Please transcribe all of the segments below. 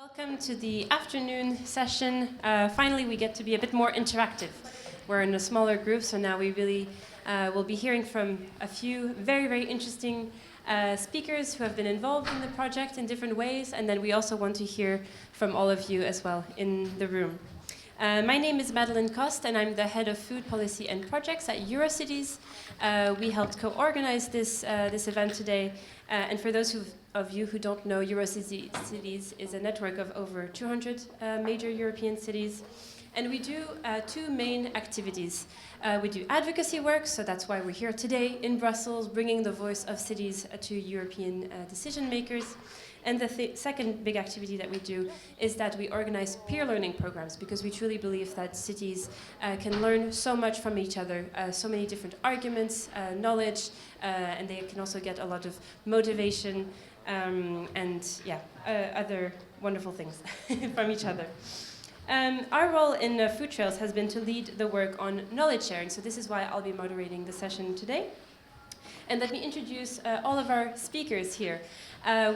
Welcome to the afternoon session. Finally, we get to be a bit more interactive. We're in a smaller group, so now we really will be hearing from a few very, very interesting speakers who have been involved in the project in different ways, and then we also want to hear from all of you as well in the room. My name is Madeleine Coste, and I'm the head of food policy and projects at Eurocities. We helped co-organize this event today. And for those of you who don't know, Eurocities is a network of over 200 major European cities. And we do two main activities. We do advocacy work, so that's why we're here today in Brussels, bringing the voice of cities to European decision makers. And the second big activity that we do is that we organize peer learning programs, because we truly believe that cities can learn so much from each other, so many different arguments, knowledge, and they can also get a lot of motivation and other wonderful things from each other. Our role in Food Trails has been to lead the work on knowledge sharing, so this is why I'll be moderating the session today. And let me introduce all of our speakers here.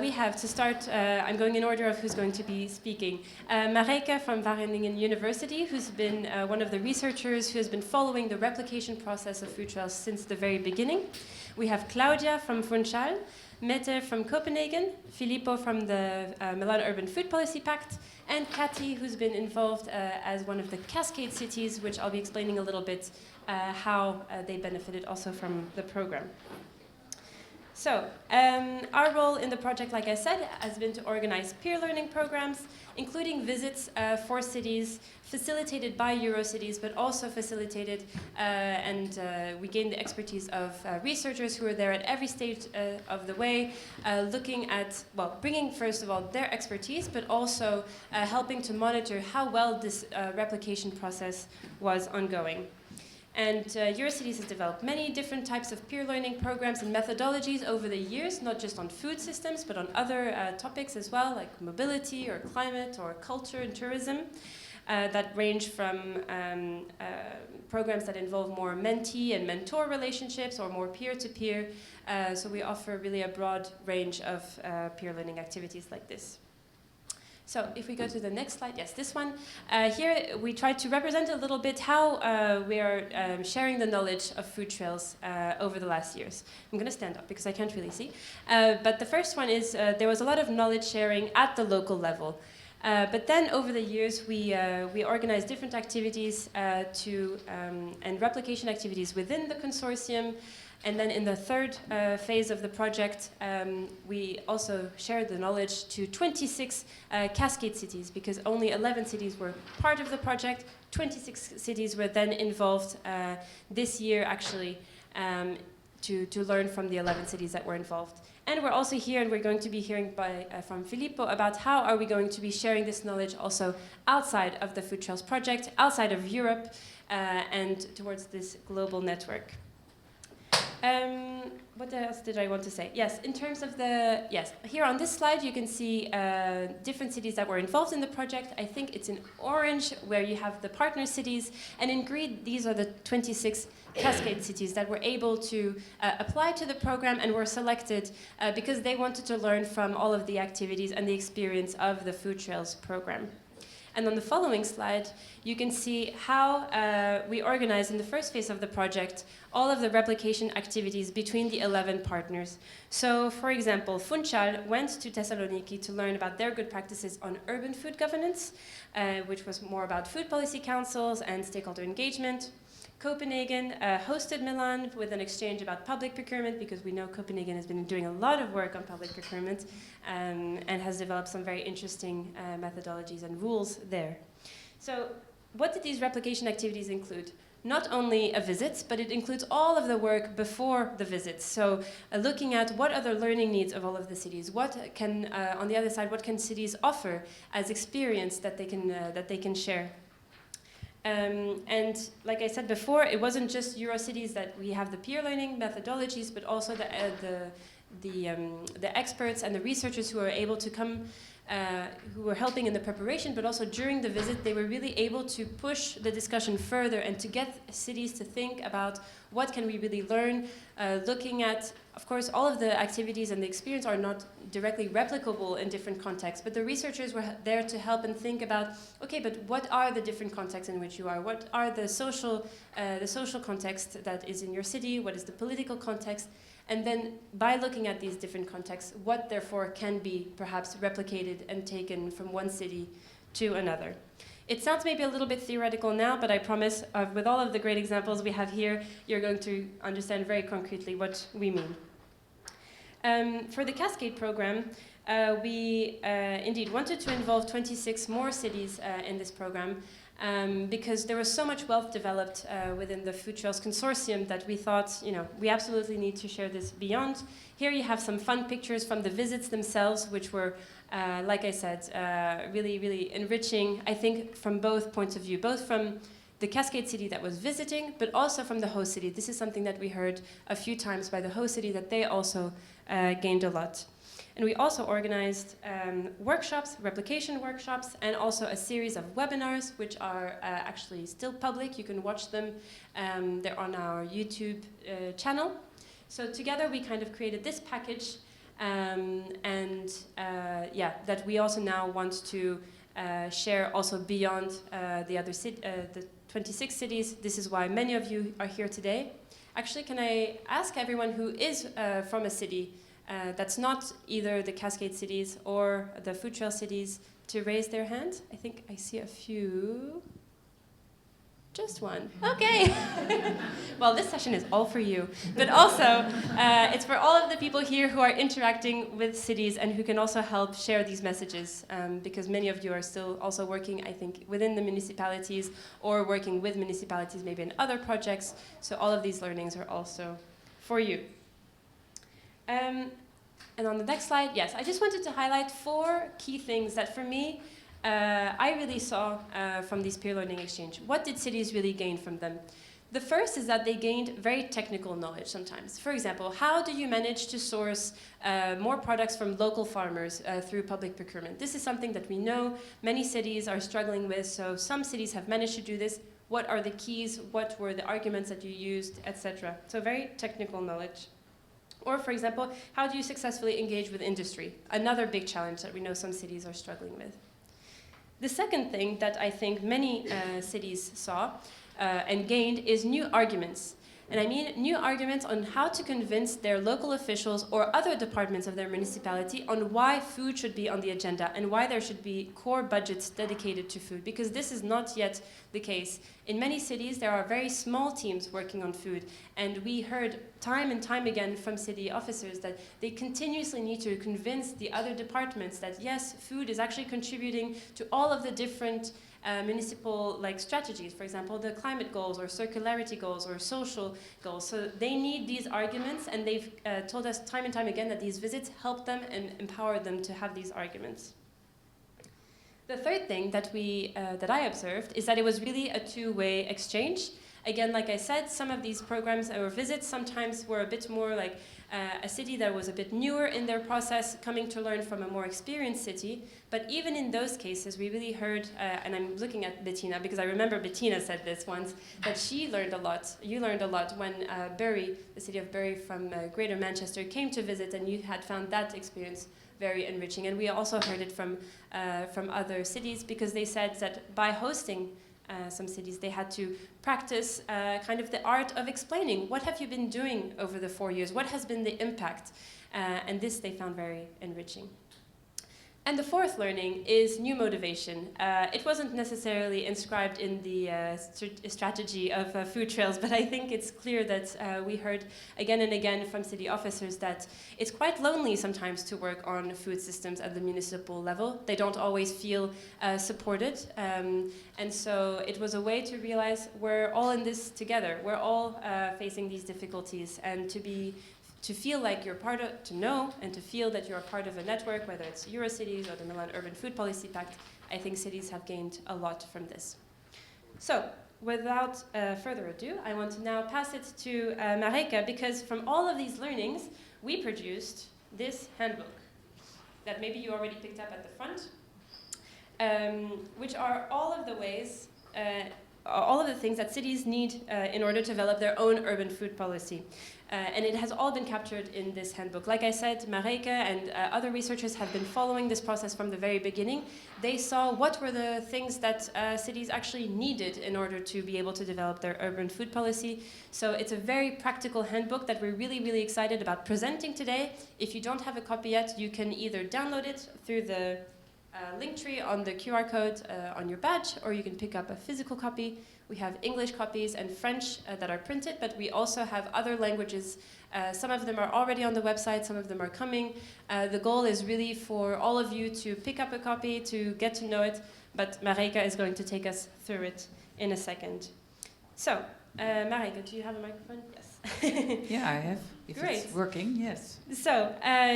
We have to start, I'm going in order of who's going to be speaking. Marijke from Wageningen University, who's been one of the researchers who has been following the replication process of food trails since the very beginning. We have Claudia from Funchal, Mette from Copenhagen, Filippo from the Milan Urban Food Policy Pact, and Kathy, who's been involved as one of the Cascade cities, which I'll be explaining a little bit how they benefited also from the program. So, our role in the project, like I said, has been to organize peer learning programs, including visits for cities, facilitated by Eurocities, but also facilitated and we gained the expertise of researchers who are there at every stage of the way, looking at, well, bringing first of all their expertise, but also helping to monitor how well this replication process was ongoing. And Eurocities has developed many different types of peer learning programs and methodologies over the years, not just on food systems, but on other topics as well, like mobility or climate or culture and tourism, that range from programs that involve more mentee and mentor relationships or more peer-to-peer. So we offer really a broad range of peer learning activities like this. So if we go to the next slide, yes, this one. Here we try to represent a little bit how we are sharing the knowledge of food trails over the last years. I'm going to stand up because I can't really see. But the first one is there was a lot of knowledge sharing at the local level. But then over the years we organized different activities and replication activities within the consortium. And then in the third phase of the project, we also shared the knowledge to 26 Cascade cities, because only 11 cities were part of the project. 26 cities were then involved this year, actually, to learn from the 11 cities that were involved. And we're also here, and we're going to be hearing from Filippo about how are we going to be sharing this knowledge also outside of the Food Trails project, outside of Europe, and towards this global network. What else did I want to say? Yes, in terms of here on this slide you can see different cities that were involved in the project. I think it's in orange where you have the partner cities, and in green these are the 26 Cascade cities that were able to apply to the program and were selected because they wanted to learn from all of the activities and the experience of the Food Trails program. And on the following slide, you can see how we organized in the first phase of the project all of the replication activities between the 11 partners. So, for example, Funchal went to Thessaloniki to learn about their good practices on urban food governance, which was more about food policy councils and stakeholder engagement. Copenhagen hosted Milan with an exchange about public procurement, because we know Copenhagen has been doing a lot of work on public procurement and has developed some very interesting methodologies and rules there. So what did these replication activities include? Not only a visit, but it includes all of the work before the visits. So looking at what are the learning needs of all of the cities, what can, on the other side, what can cities offer as experience that they can share. And like I said before, it wasn't just Eurocities that we have the peer learning methodologies, but also the experts and the researchers who are able to come who were helping in the preparation, but also during the visit, they were really able to push the discussion further and to get cities to think about what can we really learn, looking at, of course, all of the activities and the experience are not directly replicable in different contexts, but the researchers were there to help and think about, okay, but what are the different contexts in which you are? What are the social context that is in your city? What is the political context? And then by looking at these different contexts, what therefore can be perhaps replicated and taken from one city to another. It sounds maybe a little bit theoretical now, but I promise with all of the great examples we have here, you're going to understand very concretely what we mean. For the Cascade program, we indeed wanted to involve 26 more cities in this program, because there was so much wealth developed within the Funchal consortium that we thought, we absolutely need to share this beyond. Here you have some fun pictures from the visits themselves, which were, like I said, really, really enriching, I think, from both points of view, both from the Cascade city that was visiting, but also from the host city. This is something that we heard a few times by the host city, that they also gained a lot. And we also organized workshops, replication workshops, and also a series of webinars, which are actually still public. You can watch them. They're on our YouTube channel. So together we kind of created this package, that we also now want to share also beyond the 26 cities. This is why many of you are here today. Actually, can I ask everyone who is from a city that's not either the Cascade cities or the Funchal cities to raise their hand? I think I see a few. Just one. Okay. Well, this session is all for you. But also, it's for all of the people here who are interacting with cities and who can also help share these messages, because many of you are still also working, I think, within the municipalities or working with municipalities maybe in other projects. So all of these learnings are also for you. And on the next slide, yes, I just wanted to highlight 4 key things that for me, I really saw from these peer learning exchange. What did cities really gain from them? The first is that they gained very technical knowledge sometimes. For example, how do you manage to source more products from local farmers through public procurement? This is something that we know many cities are struggling with, so some cities have managed to do this. What are the keys? What were the arguments that you used, etc.? So very technical knowledge. Or, for example, how do you successfully engage with industry? Another big challenge that we know some cities are struggling with. The second thing that I think many cities saw and gained is new arguments. And I mean new arguments on how to convince their local officials or other departments of their municipality on why food should be on the agenda and why there should be core budgets dedicated to food, because this is not yet the case. In many cities, there are very small teams working on food, and we heard time and time again from city officers that they continuously need to convince the other departments that yes, food is actually contributing to all of the different municipal strategies, for example, the climate goals or circularity goals or social goals. So they need these arguments, and they've told us time and time again that these visits help them and empower them to have these arguments. The third thing that I observed is that it was really a two-way exchange. Again, like I said, some of these programs or visits sometimes were a bit more like a city that was a bit newer in their process, coming to learn from a more experienced city. But even in those cases, we really heard, and I'm looking at Bettina because I remember Bettina said this once, that she learned a lot. You learned a lot when Bury, the city of Bury from Greater Manchester, came to visit, and you had found that experience very enriching. And we also heard it from other cities, because they said that by hosting some cities, they had to practice kind of the art of explaining what have you been doing over the 4 years, what has been the impact, and this they found very enriching. And the fourth learning is new motivation. It wasn't necessarily inscribed in the strategy of food trails, but I think it's clear that we heard again and again from city officers that it's quite lonely sometimes to work on food systems at the municipal level. They don't always feel supported. And so it was a way to realize we're all in this together. We're all facing these difficulties, and to feel like you're part of, to know and to feel that you're a part of a network, whether it's Eurocities or the Milan Urban Food Policy Pact, I think cities have gained a lot from this. So, without further ado, I want to now pass it to Marijke, because from all of these learnings, we produced this handbook. that maybe you already picked up at the front, which are all of the ways, all of the things that cities need in order to develop their own urban food policy. And it has all been captured in this handbook. Like I said, Marijke and other researchers have been following this process from the very beginning. They saw what were the things that cities actually needed in order to be able to develop their urban food policy. So it's a very practical handbook that we're really, really excited about presenting today. If you don't have a copy yet, you can either download it through the link tree on the QR code on your badge, or you can pick up a physical copy. We have English copies and French that are printed, but we also have other languages. Some of them are already on the website, some of them are coming. The goal is really for all of you to pick up a copy, to get to know it, but Marijke is going to take us through it in a second. So, Marijke, do you have a microphone? Yes. Yeah, I have. If Great. It's working, yes. So,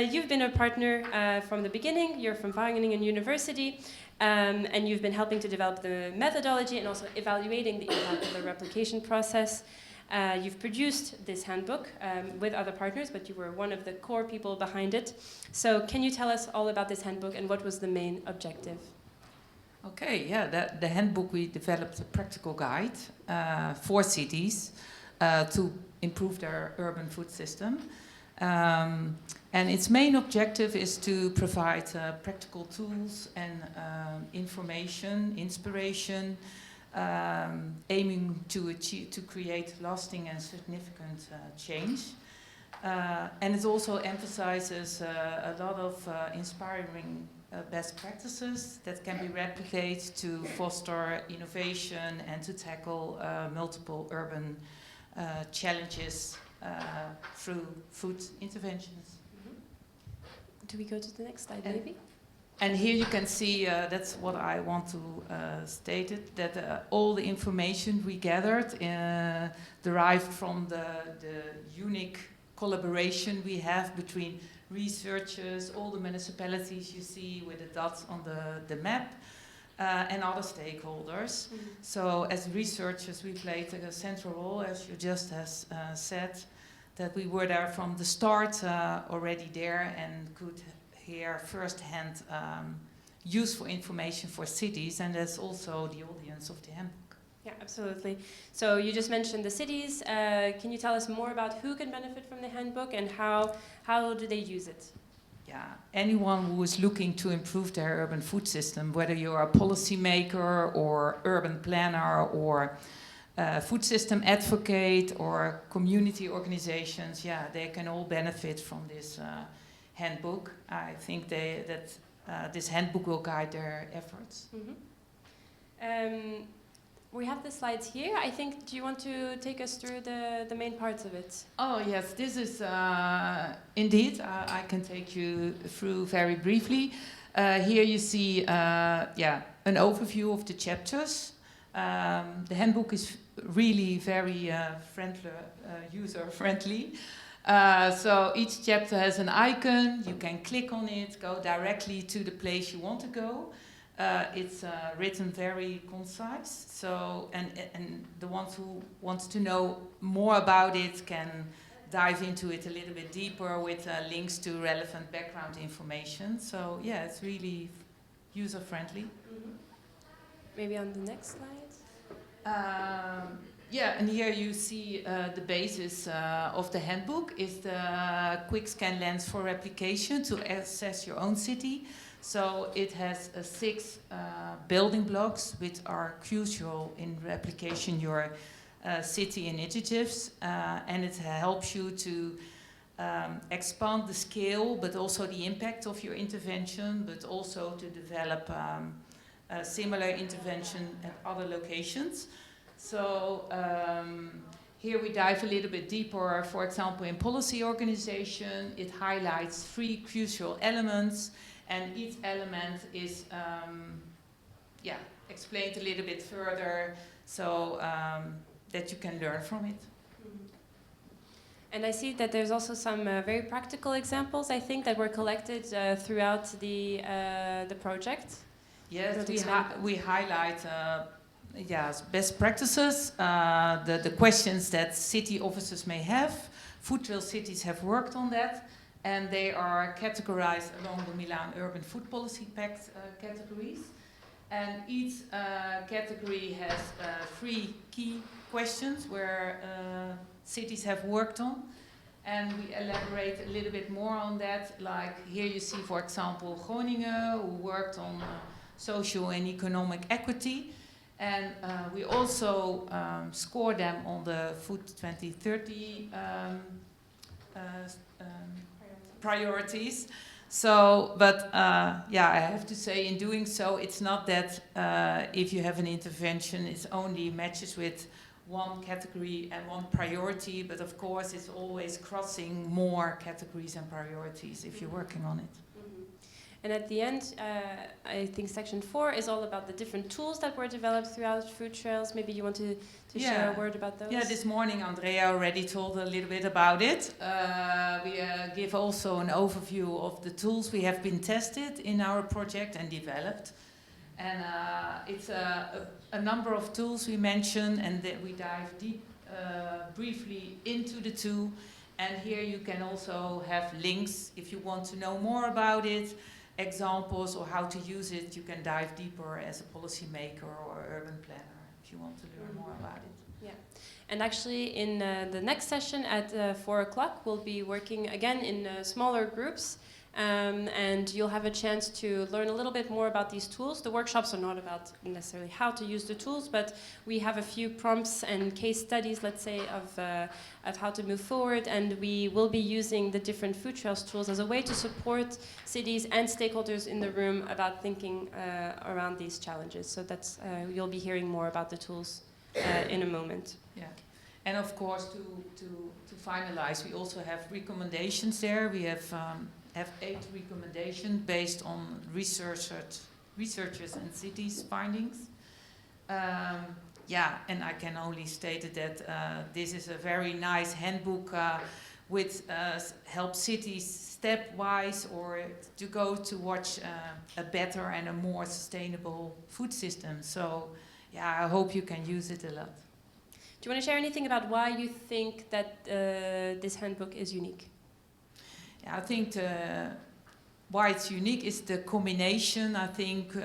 you've been a partner from the beginning. You're from Wageningen University, and you've been helping to develop the methodology and also evaluating the impact of the replication process. You've produced this handbook with other partners, but you were one of the core people behind it. So, can you tell us all about this handbook and what was the main objective? Okay, yeah, the handbook, we developed a practical guide for cities to improve their urban food system. And its main objective is to provide practical tools and information, inspiration, aiming to create lasting and significant change. And it also emphasizes a lot of inspiring best practices that can be replicated to foster innovation and to tackle multiple urban challenges through food interventions. Do we go to the next slide, maybe? And here you can see, that's what I want to state it, that all the information we gathered derived from the unique collaboration we have between researchers, all the municipalities you see with the dots on the map, and other stakeholders. Mm-hmm. So as researchers, we played a central role, as you just has said, that we were there from the start, already there, and could hear firsthand useful information for cities, and that's also the audience of the handbook. Yeah, absolutely. So you just mentioned the cities. Can you tell us more about who can benefit from the handbook and how do they use it? Yeah, anyone who is looking to improve their urban food system, whether you're a policymaker or urban planner or food system advocate or community organizations, yeah, they can all benefit from this handbook. I think that this handbook will guide their efforts. Mm-hmm. We have the slides here. I think, do you want to take us through the main parts of it? Oh yes, this is indeed, I can take you through very briefly. Here you see an overview of the chapters. The handbook is really very user-friendly. So each chapter has an icon. You can click on it, go directly to the place you want to go. It's written very concise, so and the ones who want to know more about it can dive into it a little bit deeper with links to relevant background information. So yeah, it's really user-friendly. Mm-hmm. Maybe on the next slide. Yeah, and here you see the basis of the handbook is the quick scan lens for replication to assess your own city. So it has 6 building blocks which are crucial in replication your city initiatives, and it helps you to expand the scale but also the impact of your intervention, but also to develop a similar intervention at other locations. So here we dive a little bit deeper. For example, in policy organization, it highlights 3 crucial elements, and each element is explained a little bit further, so that you can learn from it. And I see that there's also some very practical examples, I think, that were collected throughout the project. Yes, we highlight best practices, the questions that city officers may have. Food Trail cities have worked on that, and they are categorized along the Milan Urban Food Policy Pact categories. And each category has 3 key questions where cities have worked on. And we elaborate a little bit more on that. Like here you see, for example, Groningen, who worked on social and economic equity. And we also score them on the Food 2030 priorities. So, but yeah, I have to say in doing so, it's not that if you have an intervention, it's only matches with one category and one priority, but of course it's always crossing more categories and priorities if you're working on it. And at the end, I think section 4 is all about the different tools that were developed throughout food trails. Maybe you want to share a word about those? Yeah, this morning Andrea already told a little bit about it. We give also an overview of the tools we have been tested in our project and developed. And it's a number of tools we mention, and that we dive deep, briefly into the two. And here you can also have links if you want to know more about it. Examples or how to use it, you can dive deeper as a policymaker or urban planner if you want to learn more about it. Yeah, and actually in the next session at 4 o'clock we'll be working again in smaller groups, and you'll have a chance to learn a little bit more about these tools. The workshops are not about necessarily how to use the tools, but we have a few prompts and case studies, let's say, of how to move forward, and we will be using the different food trails tools as a way to support cities and stakeholders in the room about thinking around these challenges. So that's you'll be hearing more about the tools in a moment. Yeah, and of course to finalize, we also have recommendations there. We have 8 recommendations based on researchers and cities' findings. Yeah, and I can only state that this is a very nice handbook which helps cities stepwise or to go towards a better and a more sustainable food system. So, yeah, I hope you can use it a lot. Do you want to share anything about why you think that this handbook is unique? Yeah, I think why it's unique is the combination, I think,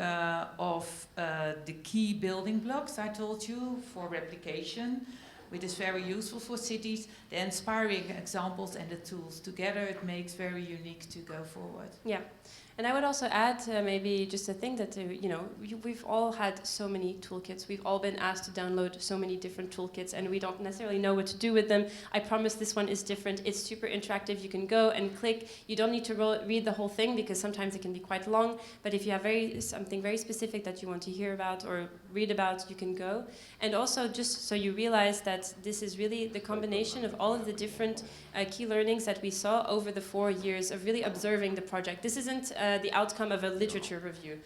of the key building blocks I told you for replication, which is very useful for cities, the inspiring examples and the tools. Together it makes very unique to go forward. Yeah. And I would also add maybe just a thing that, you know, we've all had so many toolkits. We've all been asked to download so many different toolkits, and we don't necessarily know what to do with them. I promise this one is different. It's super interactive. You can go and click. You don't need to read the whole thing because sometimes it can be quite long. But if you have something very specific that you want to hear about or read about, you can go. And also just so you realize that this is really the combination of all of the different key learnings that we saw over the 4 years of really observing the project. This isn't the outcome of a literature review.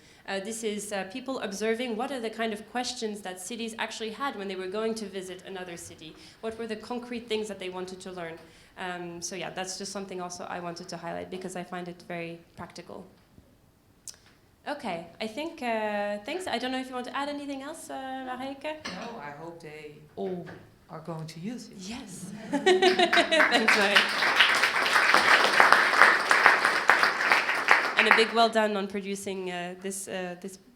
This is people observing what are the kind of questions that cities actually had when they were going to visit another city. What were the concrete things that they wanted to learn? So yeah, that's just something also I wanted to highlight because I find it very practical. Okay, I think, thanks. I don't know if you want to add anything else, Marijke? No, I hope they all are going to use it. Yes. Thanks, Marijke. And a big well done on producing this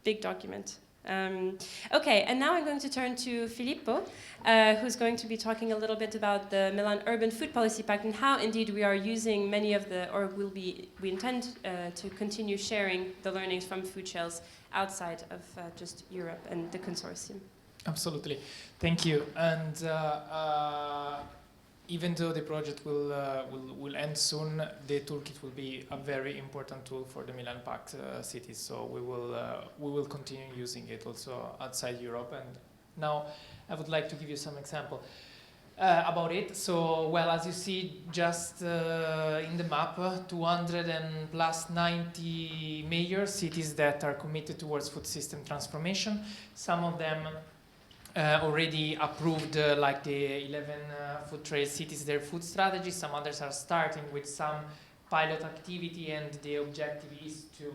big document. Okay, and now I'm going to turn to Filippo, who's going to be talking a little bit about the Milan Urban Food Policy Pact and how indeed we are using many of the, or we intend to continue sharing the learnings from food trails outside of just Europe and the consortium. Absolutely, thank you. And even though the project will end soon, the toolkit will be a very important tool for the Milan Pact cities. So we will continue using it also outside Europe. And now I would like to give you some example about it. So, well, as you see, just in the map, 200 and plus 90 major cities that are committed towards food system transformation. Some of them already approved, like the 11 food trail cities, their food strategy. Some others are starting with some pilot activity, and the objective is to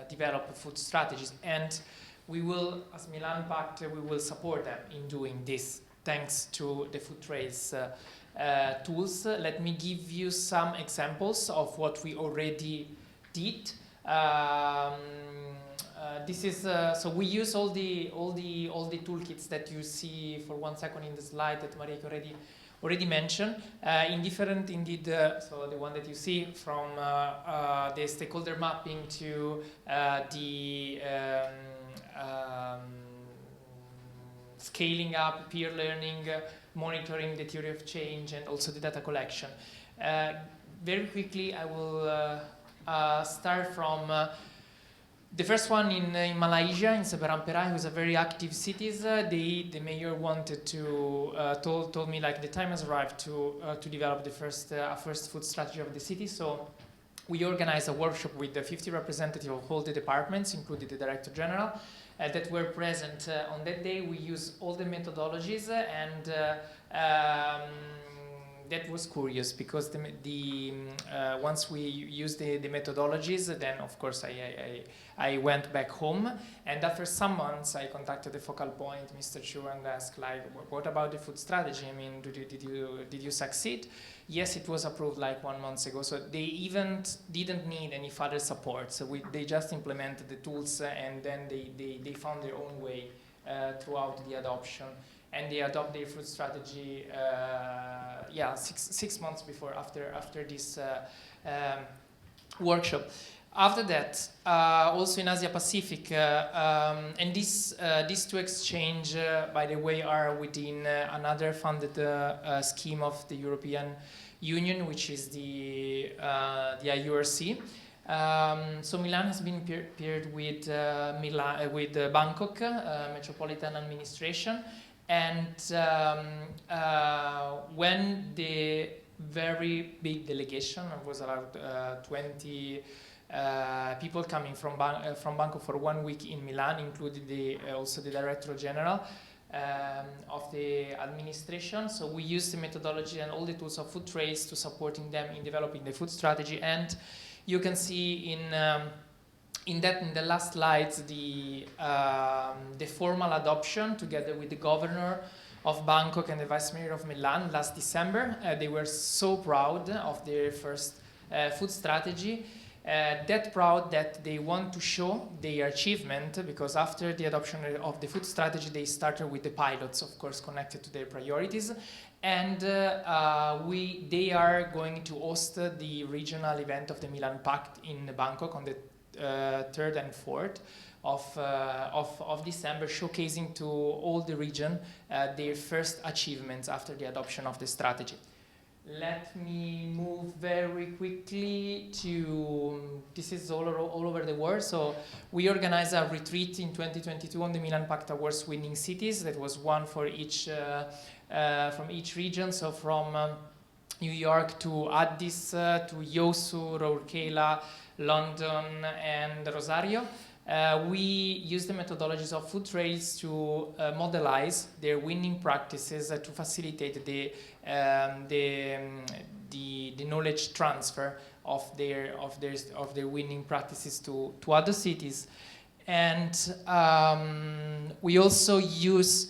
develop food strategies. And we will, as Milan Pact, we will support them in doing this, thanks to the food trails tools. Let me give you some examples of what we already did. This is so we use all the toolkits that you see for 1 second in the slide that Marijke already mentioned, in different indeed. So the one that you see from the stakeholder mapping to the scaling up, peer learning, monitoring the theory of change, and also the data collection. Very quickly, I will start from the first one in Malaysia, in Seberang-Perai, who's a very active city. The mayor wanted to told me like the time has arrived to develop the first food strategy of the city. So we organized a workshop with the 50 representatives of all the departments, including the Director General, that were present on that day. We used all the methodologies, and that was curious because once we used the methodologies, then of course I went back home, and after some months I contacted the focal point, Mr. Chu, and asked like, what about the food strategy? I mean, did you succeed? Yes, it was approved like 1 month ago. So they even didn't need any further support. So they just implemented the tools, and then they found their own way throughout the adoption. And they adopt their food strategy, six months before, after this workshop. After that, also in Asia Pacific, and these two exchange, by the way, are within another funded scheme of the European Union, which is the IURC. So Milan has been paired with Bangkok Metropolitan Administration. And when the very big delegation, was about 20 people coming from Bangkok for 1 week in Milan, including also the Director General of the administration. So we used the methodology and all the tools of food trace to supporting them in developing the food strategy. And you can see in the last slides, the formal adoption together with the governor of Bangkok and the vice mayor of Milan last December. They were so proud of their first food strategy, that proud that they want to show their achievement, because after the adoption of the food strategy, they started with the pilots, of course, connected to their priorities. And they are going to host the regional event of the Milan Pact in Bangkok on the 3rd and 4th of December, showcasing to all the region their first achievements after the adoption of the strategy. Let me move very quickly to, this is all over the world. So we organized a retreat in 2022 on the Milan Pact Awards winning cities. That was one for each from each region. So from New York to Addis, to Yosu, Rourkela, London, and Rosario. We use the methodologies of food trails to modelize their winning practices to facilitate the knowledge transfer of their winning practices to other cities. And we also use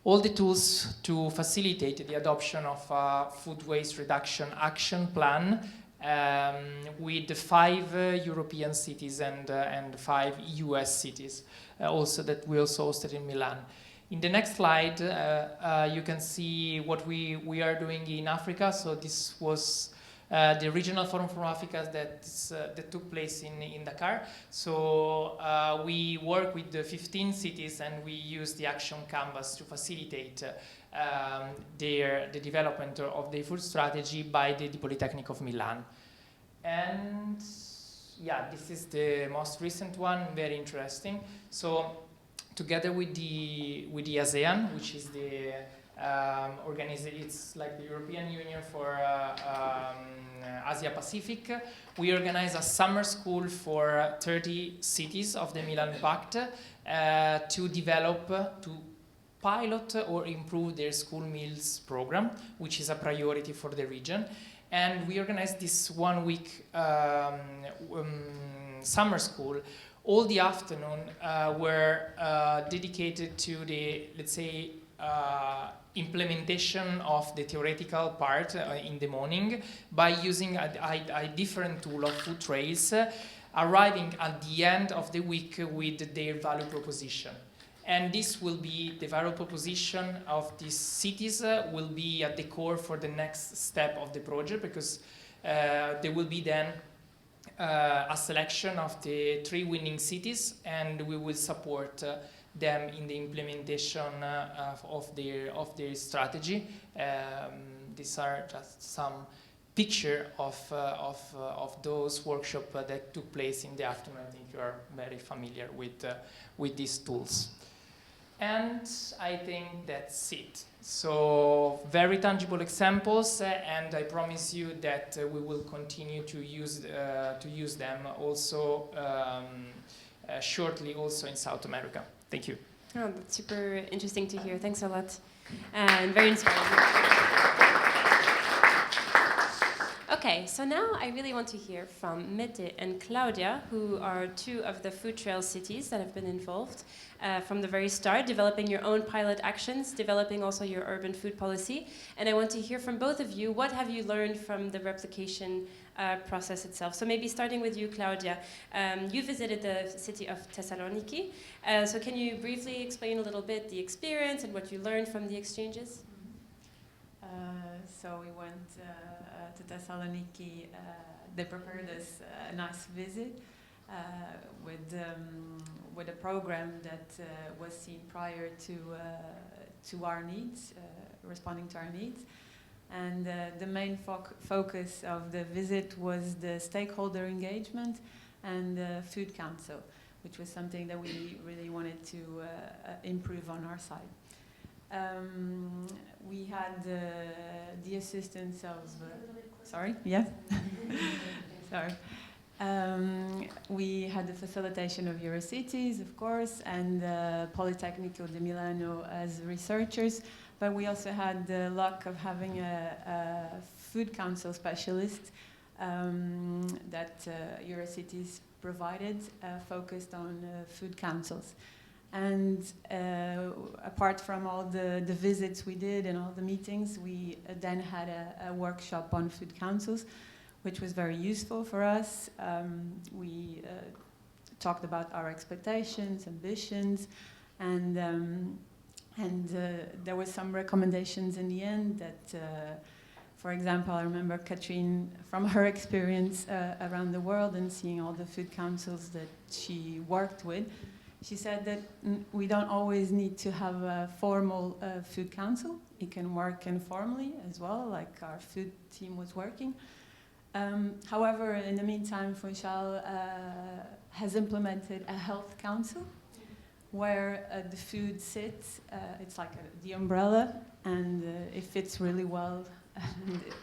all the tools to facilitate the adoption of a food waste reduction action plan with the 5 European cities and 5 US cities, also that we also hosted in Milan. In the next slide, you can see what we are doing in Africa. So this was the Regional Forum for Africa that took place in Dakar. So we work with the 15 cities, and we use the action canvas to facilitate the development of the food strategy by the Polytechnic of Milan. And yeah, this is the most recent one, very interesting. So together with the ASEAN, which is the it's like the European Union for Asia Pacific, we organize a summer school for 30 cities of the Milan Pact to develop, to pilot or improve their school meals program, which is a priority for the region. And we organized this 1 week summer school. All the afternoon were dedicated to the, let's say, implementation of the theoretical part in the morning by using a different tool of food trails, arriving at the end of the week with their value proposition. And this will be, the value proposition of these cities will be at the core for the next step of the project, because there will be then a selection of the 3 winning cities, and we will support them in the implementation of their strategy. These are just some picture of those workshops that took place in the afternoon. I think you are very familiar with these tools. And I think that's it. So very tangible examples, and I promise you that we will continue to use them also shortly, also in South America. Thank you. Oh, that's super interesting to hear. Thanks a lot, and very inspiring. Okay, so now I really want to hear from Mette and Claudia, who are 2 of the food trail cities that have been involved from the very start, developing your own pilot actions, developing also your urban food policy. And I want to hear from both of you, what have you learned from the replication process itself? So maybe starting with you, Claudia. You visited the city of Thessaloniki. So can you briefly explain a little bit the experience and what you learned from the exchanges? So we went to Thessaloniki. They prepared us a nice visit with a program that was seen prior to our needs, responding to our needs. And the main focus of the visit was the stakeholder engagement and the food council, which was something that we really wanted to improve on our side. We had the assistance of... sorry? Yeah? Sorry. We had the facilitation of Eurocities, of course, and Politecnico di Milano as researchers, but we also had the luck of having a food council specialist that Eurocities provided, focused on food councils. And apart from all the visits we did and all the meetings, we then had a workshop on food councils, which was very useful for us. We talked about our expectations, ambitions, and there were some recommendations in the end that, for example, I remember Katrine, from her experience around the world and seeing all the food councils that she worked with, she said that we don't always need to have a formal food council. It can work informally as well, like our food team was working. However, in the meantime, Funchal has implemented a health council where the food sits. It's like the umbrella, and it fits really well,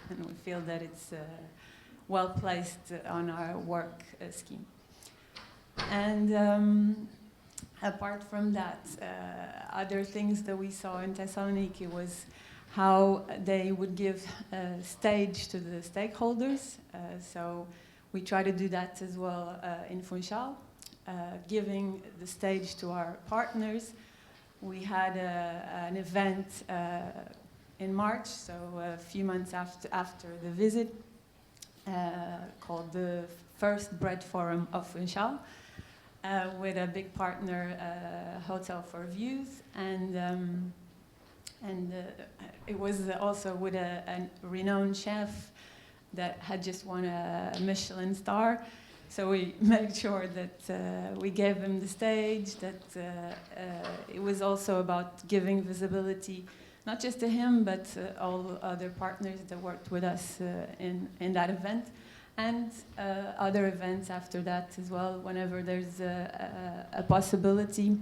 and we feel that it's well placed on our work scheme. And apart from that, other things that we saw in Thessaloniki was how they would give a stage to the stakeholders. So we try to do that as well in Funchal, giving the stage to our partners. We had an event in March, so a few months after the visit, called the First Bread Forum of Funchal, with a big partner, Hotel for Views, and it was also with a renowned chef that had just won a Michelin star. So we made sure that we gave him the stage, that it was also about giving visibility, not just to him, but all other partners that worked with us in that event. And other events after that as well. Whenever there's a possibility,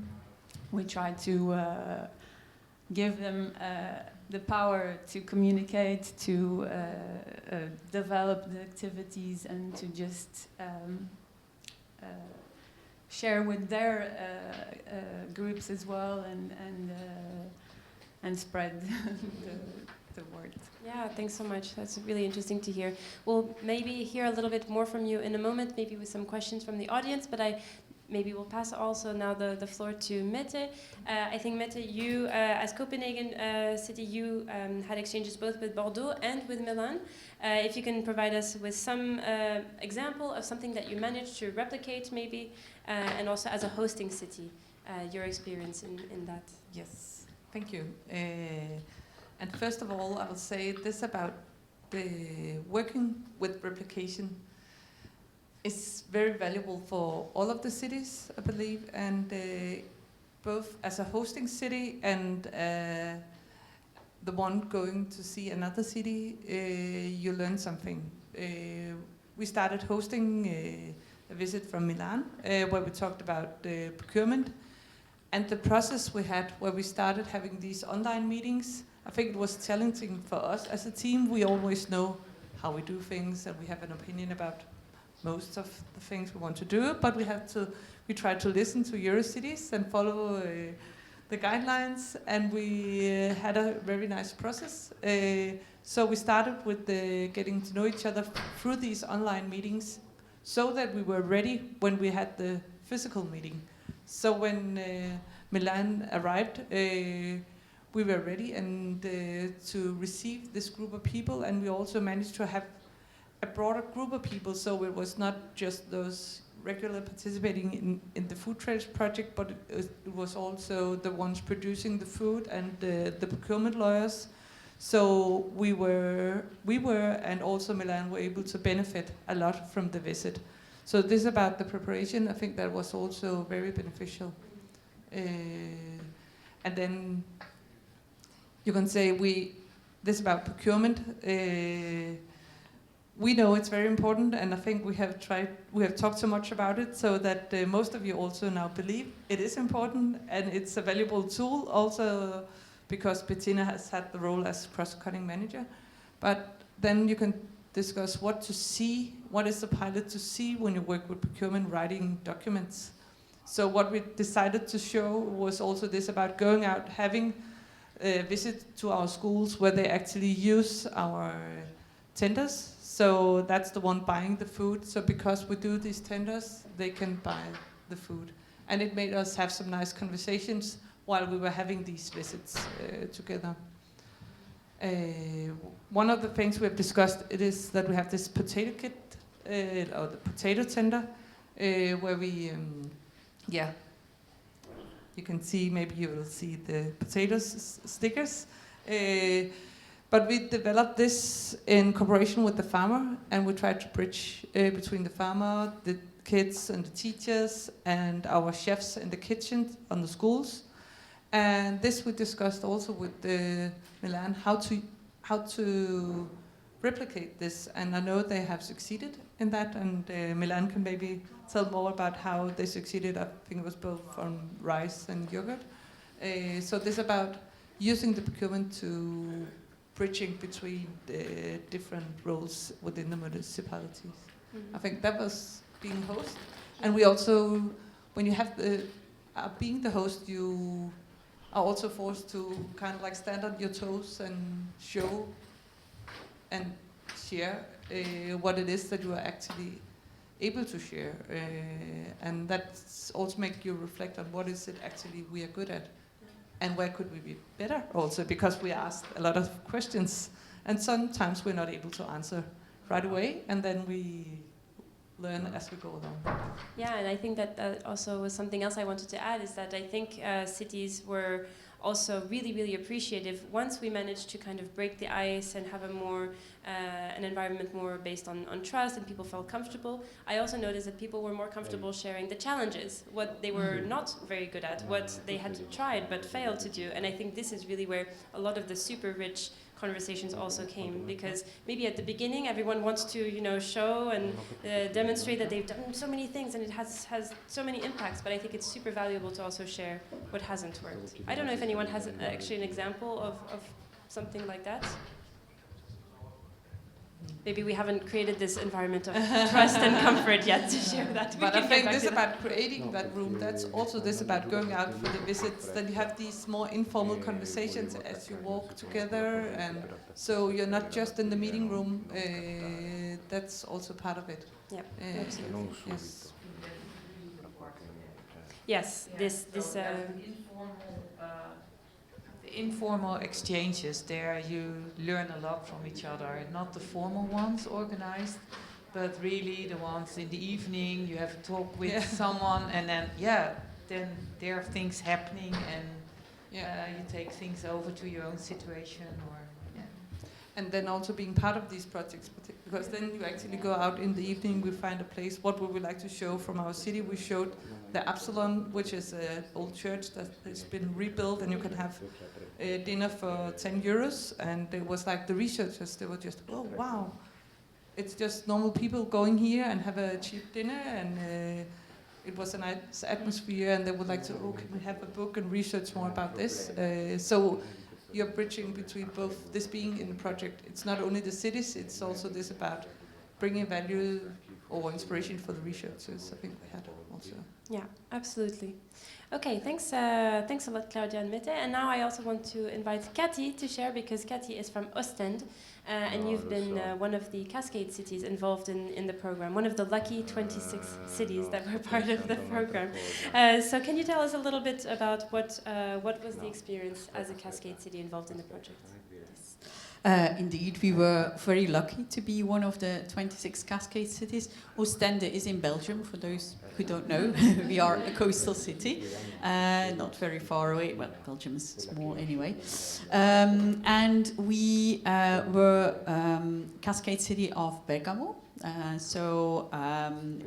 we try to give them the power to communicate, to develop the activities, and to just share with their groups as well, and spread the word. Yeah, thanks so much. That's really interesting to hear. We'll maybe hear a little bit more from you in a moment, maybe with some questions from the audience, but I maybe we'll pass also now the floor to Mette. I think Mette, you as Copenhagen city, you had exchanges both with Bordeaux and with Milan. If you can provide us with some example of something that you managed to replicate maybe, and also as a hosting city, your experience in that. Yes, thank you. And first of all, I will say this about the working with replication is very valuable for all of the cities, I believe, and both as a hosting city and the one going to see another city, you learn something. We started hosting a visit from Milan, where we talked about procurement, and the process we had where we started having these online meetings. I think it was challenging for us as a team. We always know how we do things, and we have an opinion about most of the things we want to do, but we try to listen to Eurocities and follow the guidelines, and we had a very nice process. So we started with getting to know each other through these online meetings, so that we were ready when we had the physical meeting. So when Milan arrived, we were ready and to receive this group of people, and we also managed to have a broader group of people, so it was not just those regularly participating in the food trade project, but it was also the ones producing the food and the procurement lawyers. So we were and also Milan were able to benefit a lot from the visit. So this about the preparation, I think that was also very beneficial. And then you can say this about procurement. We know it's very important, and I think we have talked so much about it, so that most of you also now believe it is important, and it's a valuable tool also because Bettina has had the role as cross-cutting manager. But then you can discuss what to see, what is the pilot to see when you work with procurement writing documents. So what we decided to show was also this about going out, having a visit to our schools where they actually use our tenders. So that's the one buying the food. So because we do these tenders, they can buy the food. And it made us have some nice conversations while we were having these visits together. One of the things we have discussed it is that we have this potato kit, or the potato tender, where we, you can see, maybe you will see the potatoes stickers. But we developed this in cooperation with the farmer, and we tried to bridge between the farmer, the kids and the teachers, and our chefs in the kitchen on the schools. And this we discussed also with Milan, how to replicate this. And I know they have succeeded in that, and Milan can maybe tell more about how they succeeded. I think it was both on rice and yogurt. So this about using the procurement to bridging between the different roles within the municipalities. Mm-hmm. I think that was being host. And we also, when you have being the host, you are also forced to kind of like stand on your toes and show and share what it is that you are actually able to share. And that's also make you reflect on what is it actually we are good at. And where could we be better also, because we asked a lot of questions, and sometimes we're not able to answer right away, and then we learn as we go along. Yeah, and I think that also was something else I wanted to add, is that I think cities were also really, really appreciative once we managed to kind of break the ice and have a more an environment more based on trust, and people felt comfortable. I also noticed that people were more comfortable sharing the challenges, what they were not very good at, what they had tried but failed to do. And I think this is really where a lot of the super rich conversations also came, because maybe at the beginning everyone wants to, you know, show and demonstrate that they've done so many things and it has so many impacts, but I think it's super valuable to also share what hasn't worked. I don't know if anyone has actually an example of something like that. Maybe we haven't created this environment of trust and comfort yet to share that. But I think this about creating that room, that's also this about going out for the visits, that you have these more informal conversations as you walk together, and so you're not just in the meeting room, that's also part of it. Yeah, yes. Yes, Yeah, this so the informal exchanges there, you learn a lot from each other. Not the formal ones organized, but really the ones in the evening. You have a talk with someone, and then then there are things happening, and you take things over to your own situation, or and then also being part of these projects, because then you actually go out in the evening, we find a place, what would we like to show from our city? We showed the Absalon, which is an old church that has been rebuilt, and you can have dinner for 10 euros, and it was like the researchers, they were just, oh wow, it's just normal people going here and have a cheap dinner, and it was a nice atmosphere, and they would like to, can we have a book and research more about this? So you're bridging between both this being in the project. It's not only the cities, it's also this about bringing value or inspiration for the researchers. I think we had also. Yeah, absolutely. Okay, thanks a lot, Claudia and Mette. And now I also want to invite Cathy to share, because Cathy is from Ostend, and you've been one of the Cascade cities involved in the program, one of the lucky 26 cities that were part of the program. So can you tell us a little bit about what was the experience as a Cascade city involved in the project? Indeed, we were very lucky to be one of the 26 Cascade cities. Ostende is in Belgium, for those who don't know. We are a coastal city, not very far away. Well, Belgium is small anyway. And we were Cascade city of Bergamo.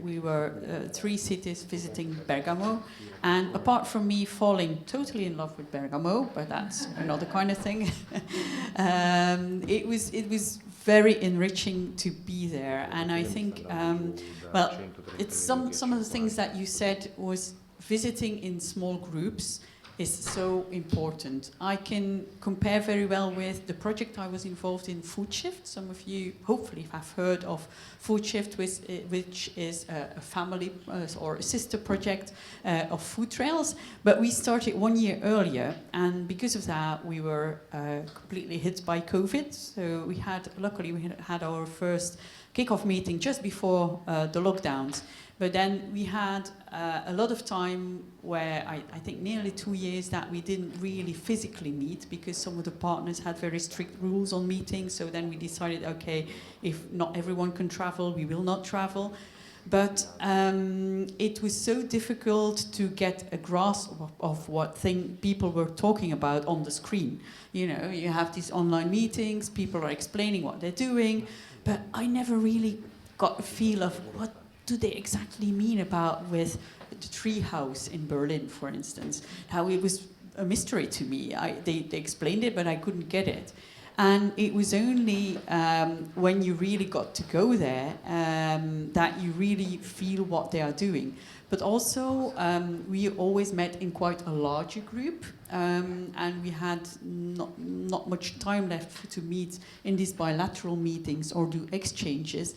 We were 3 cities visiting Bergamo, and apart from me falling totally in love with Bergamo, but that's another kind of thing, it was very enriching to be there. And I think, it's some of the things that you said was visiting in small groups is so important. I can compare very well with the project I was involved in, Food Shift. Some of you hopefully have heard of Food Shift, which is a family or a sister project of food trails. But we started 1 year earlier, and because of that, we were completely hit by COVID. So luckily we had our first kickoff meeting just before the lockdowns. But then we had a lot of time where I think nearly 2 years that we didn't really physically meet, because some of the partners had very strict rules on meetings. So then we decided, okay, if not everyone can travel, we will not travel. But it was so difficult to get a grasp of what people were talking about on the screen. You know, you have these online meetings, people are explaining what they're doing, but I never really got a feel of what do they exactly mean about with the tree house in Berlin, for instance. How it was a mystery to me. They explained it, but I couldn't get it. And it was only when you really got to go there that you really feel what they are doing. But also, we always met in quite a larger group, and we had not much time left to meet in these bilateral meetings or do exchanges.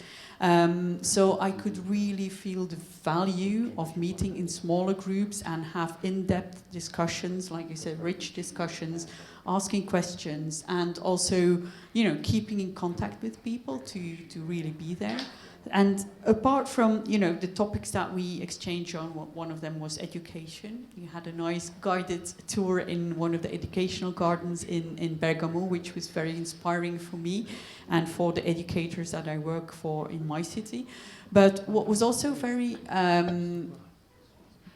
So I could really feel the value of meeting in smaller groups and have in-depth discussions, like you said, rich discussions, asking questions, and also, keeping in contact with people to really be there. And apart from, the topics that we exchanged on, one of them was education. We had a nice guided tour in one of the educational gardens in Bergamo, which was very inspiring for me and for the educators that I work for in my city. But what was also very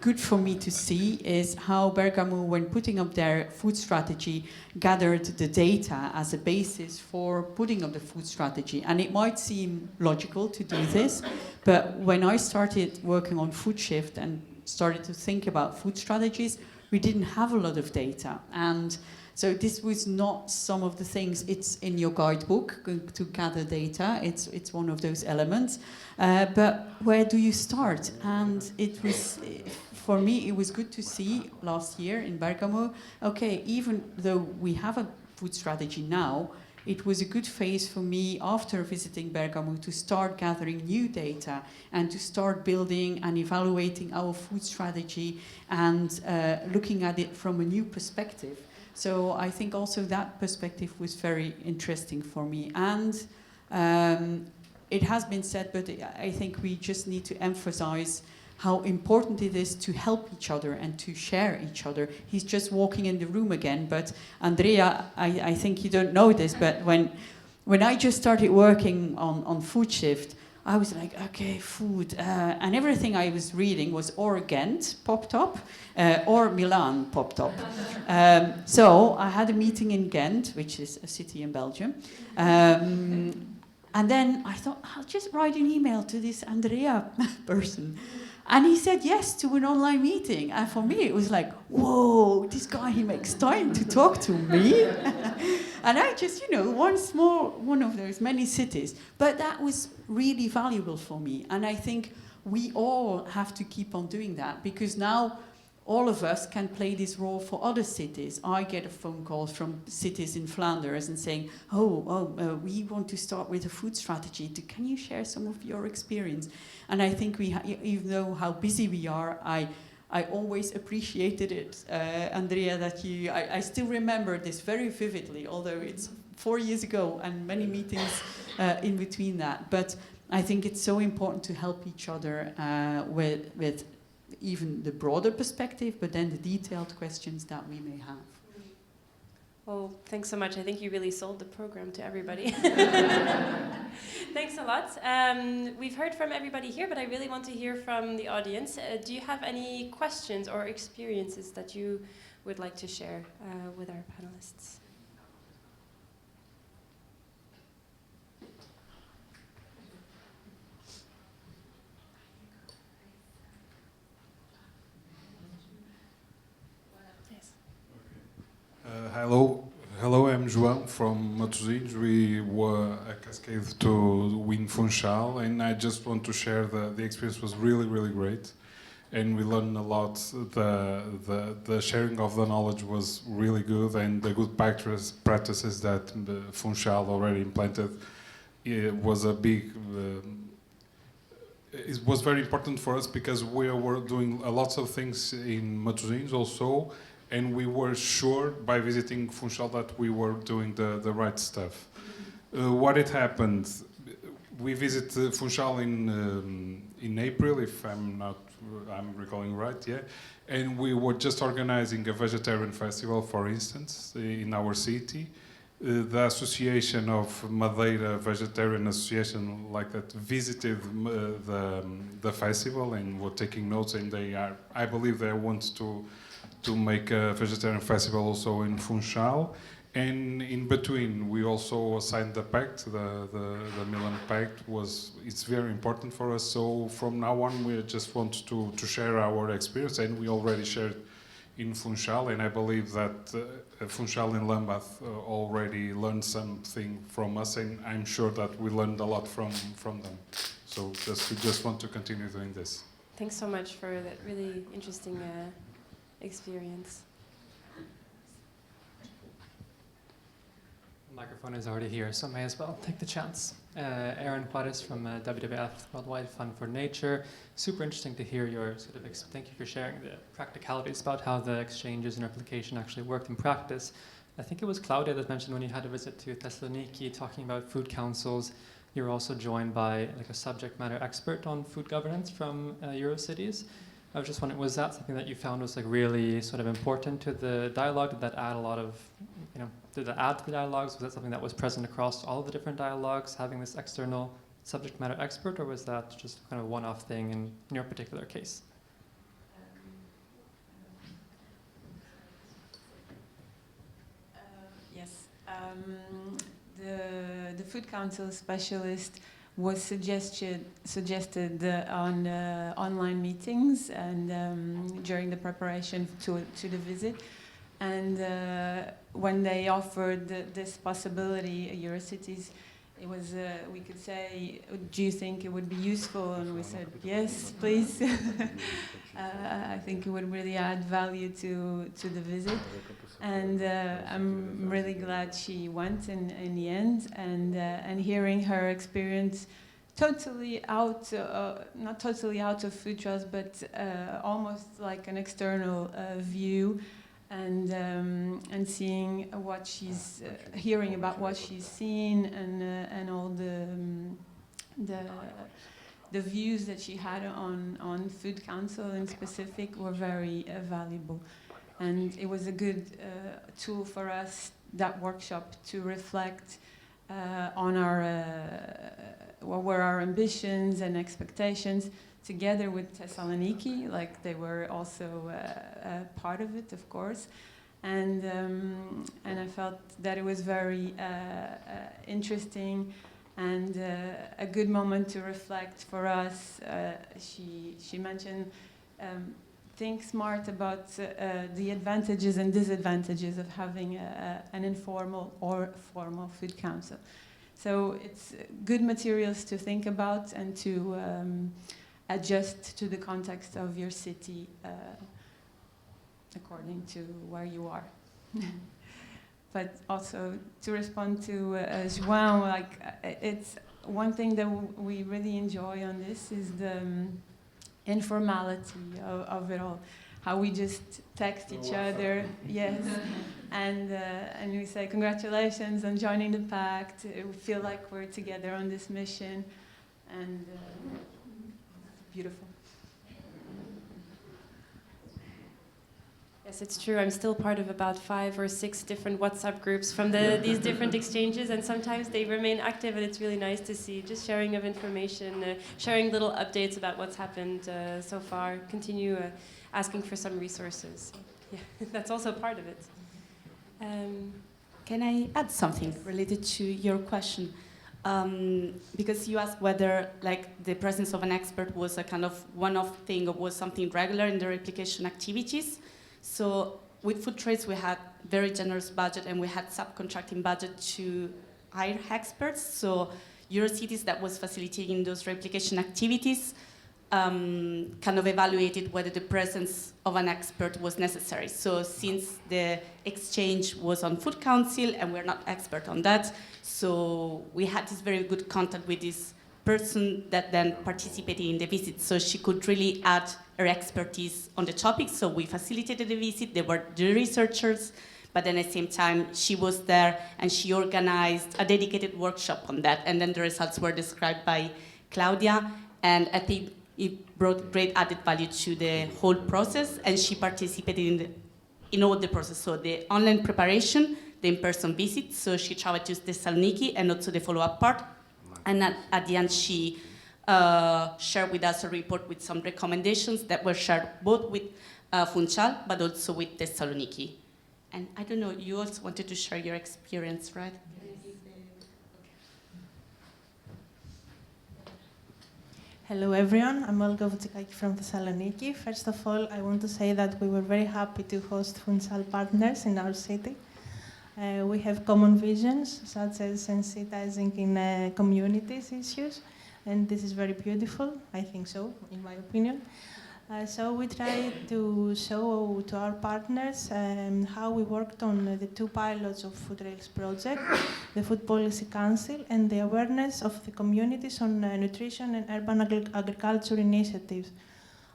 good for me to see is how Bergamo, when putting up their food strategy, gathered the data as a basis for putting up the food strategy. And it might seem logical to do this, but when I started working on Food Shift and started to think about food strategies, we didn't have a lot of data. And so this was not some of the things. It's in your guidebook to gather data. It's one of those elements. But where do you start? And it was, for me, it was good to see last year in Bergamo, okay, even though we have a food strategy now, it was a good phase for me after visiting Bergamo to start gathering new data and to start building and evaluating our food strategy and looking at it from a new perspective. So I think also that perspective was very interesting for me. And it has been said, but I think we just need to emphasize how important it is to help each other and to share each other. He's just walking in the room again, but Andrea, I think you don't know this, but when I just started working on Food Shift, I was like, okay, food. And everything I was reading was or Ghent popped up, or Milan popped up. So I had a meeting in Ghent, which is a city in Belgium. And then I thought, I'll just write an email to this Andrea person. And he said yes to an online meeting. And for me, it was like, whoa, this guy, he makes time to talk to me. And I just, one of those many cities. But that was really valuable for me. And I think we all have to keep on doing that, because now all of us can play this role for other cities. I get a phone call from cities in Flanders and saying, we want to start with a food strategy. Can you share some of your experience? And I think even though how busy we are, I always appreciated it, Andrea, that I still remember this very vividly, although it's 4 years ago and many meetings in between that. But I think it's so important to help each other with even the broader perspective, but then the detailed questions that we may have. Well, thanks so much. I think you really sold the program to everybody. Thanks a lot. We've heard from everybody here, but I really want to hear from the audience. Do you have any questions or experiences that you would like to share with our panelists? Hello, I'm João from Matosinhos. We were a cascade to win Funchal, and I just want to share the experience was really, really great, and we learned a lot. The sharing of the knowledge was really good, and the good practices that Funchal already implanted, it was a big. It was very important for us because we were doing a lot of things in Matosinhos also. And we were sure by visiting Funchal that we were doing the right stuff. What had happened, we visited Funchal in April, if I'm recalling right, yeah. And we were just organizing a vegetarian festival, for instance, in our city. The association of Madeira Vegetarian Association, like that, visited the festival and were taking notes, and I believe they want to make a vegetarian festival also in Funchal. And in between, we also signed the pact, the Milan Pact. It's very important for us. So from now on, we just want to share our experience, and we already shared in Funchal, and I believe that Funchal and Lambeth already learned something from us, and I'm sure that we learned a lot from them. So we just want to continue doing this. Thanks so much for that really interesting experience. The microphone is already here, so I may as well take the chance. Aaron Juarez from WWF, Worldwide Fund for Nature. Super interesting to hear your thank you for sharing the practicalities about how the exchanges and replication actually worked in practice. I think it was Claudia that mentioned when you had a visit to Thessaloniki talking about food councils, you were also joined by a subject matter expert on food governance from Eurocities. I was just wondering, was that something that you found was really important to the dialogue? Did that add a lot of, did that add to the dialogues? Was that something that was present across all of the different dialogues, having this external subject matter expert, or was that just kind of a one-off thing in your particular case? Yes. The Food Council specialist was suggested on online meetings and during the preparation to the visit. And when they offered this possibility, Eurocities, it was, we could say, do you think it would be useful? And we said, yes, please. I think it would really add value to the visit. And I'm really glad she went in the end. And hearing her experience totally out, not totally out of food trucks, but almost like an external view. And seeing what she's hearing about what she's seen and all the the views that she had on Food Council in specific were very valuable. And it was a good tool for us, that workshop, to reflect on what were our ambitions and expectations, together with Thessaloniki, like they were also part of it, of course. And I felt that it was very interesting and a good moment to reflect for us. She mentioned think smart about the advantages and disadvantages of having an informal or formal food council. So it's good materials to think about and to adjust to the context of your city according to where you are. But also to respond to João, like it's one thing that we really enjoy on this is the informality of it all. How we just text each other, yes, and we say congratulations on joining the pact. We feel like we're together on this mission, and beautiful. Yes, it's true. I'm still part of about 5 or 6 different WhatsApp groups from these different exchanges, and sometimes they remain active, and it's really nice to see just sharing of information, sharing little updates about what's happened so far, continue asking for some resources. Yeah, that's also part of it. Can I add something related to your question? Because you asked whether like the presence of an expert was a kind of one-off thing or was something regular in the replication activities. So with food trades, we had very generous budget, and we had subcontracting budget to hire experts. So Eurocities that was facilitating those replication activities kind of evaluated whether the presence of an expert was necessary. So since the exchange was on Food Council, and we're not expert on that, so we had this very good contact with this person that then participated in the visit, so she could really add her expertise on the topic. So we facilitated the visit, they were the researchers, but then at the same time she was there and she organized a dedicated workshop on that, and then the results were described by Claudia, and I think it brought great added value to the whole process, and she participated in all the process, so the online preparation, the in-person visit, so she traveled to Thessaloniki, and also the follow-up part. And at the end, she shared with us a report with some recommendations that were shared both with Funchal, but also with Thessaloniki. And I don't know, you also wanted to share your experience, right? Hello everyone, I'm Olga Voutsakaki from Thessaloniki. First of all, I want to say that we were very happy to host Funchal partners in our city. We have common visions, such as sensitizing in communities issues, and this is very beautiful, I think so, in my opinion. So we try to show to our partners how we worked on the 2 pilots of Food Rails project, the Food Policy Council, and the awareness of the communities on nutrition and urban agriculture initiatives.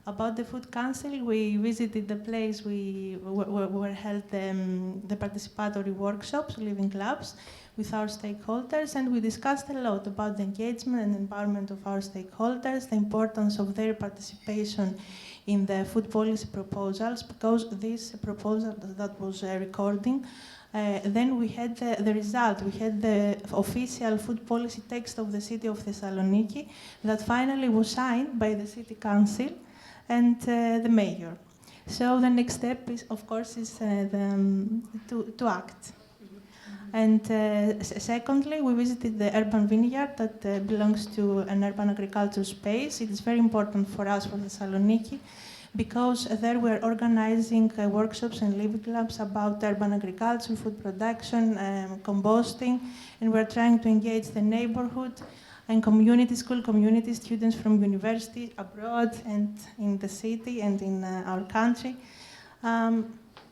About the Food Council, we visited the place where held the participatory workshops, living clubs, with our stakeholders, and we discussed a lot about the engagement and empowerment of our stakeholders, the importance of their participation in the food policy proposals, because this proposal that was recording, then we had the result. We had the official food policy text of the city of Thessaloniki that finally was signed by the city council and the mayor. So the next step is, of course, is to act. And secondly, we visited the urban vineyard that belongs to an urban agriculture space. It is very important for us, for Thessaloniki, because there we're organizing workshops and living clubs about urban agriculture, food production, composting, and we're trying to engage the neighborhood and community, school community, students from university abroad and in the city and in our country.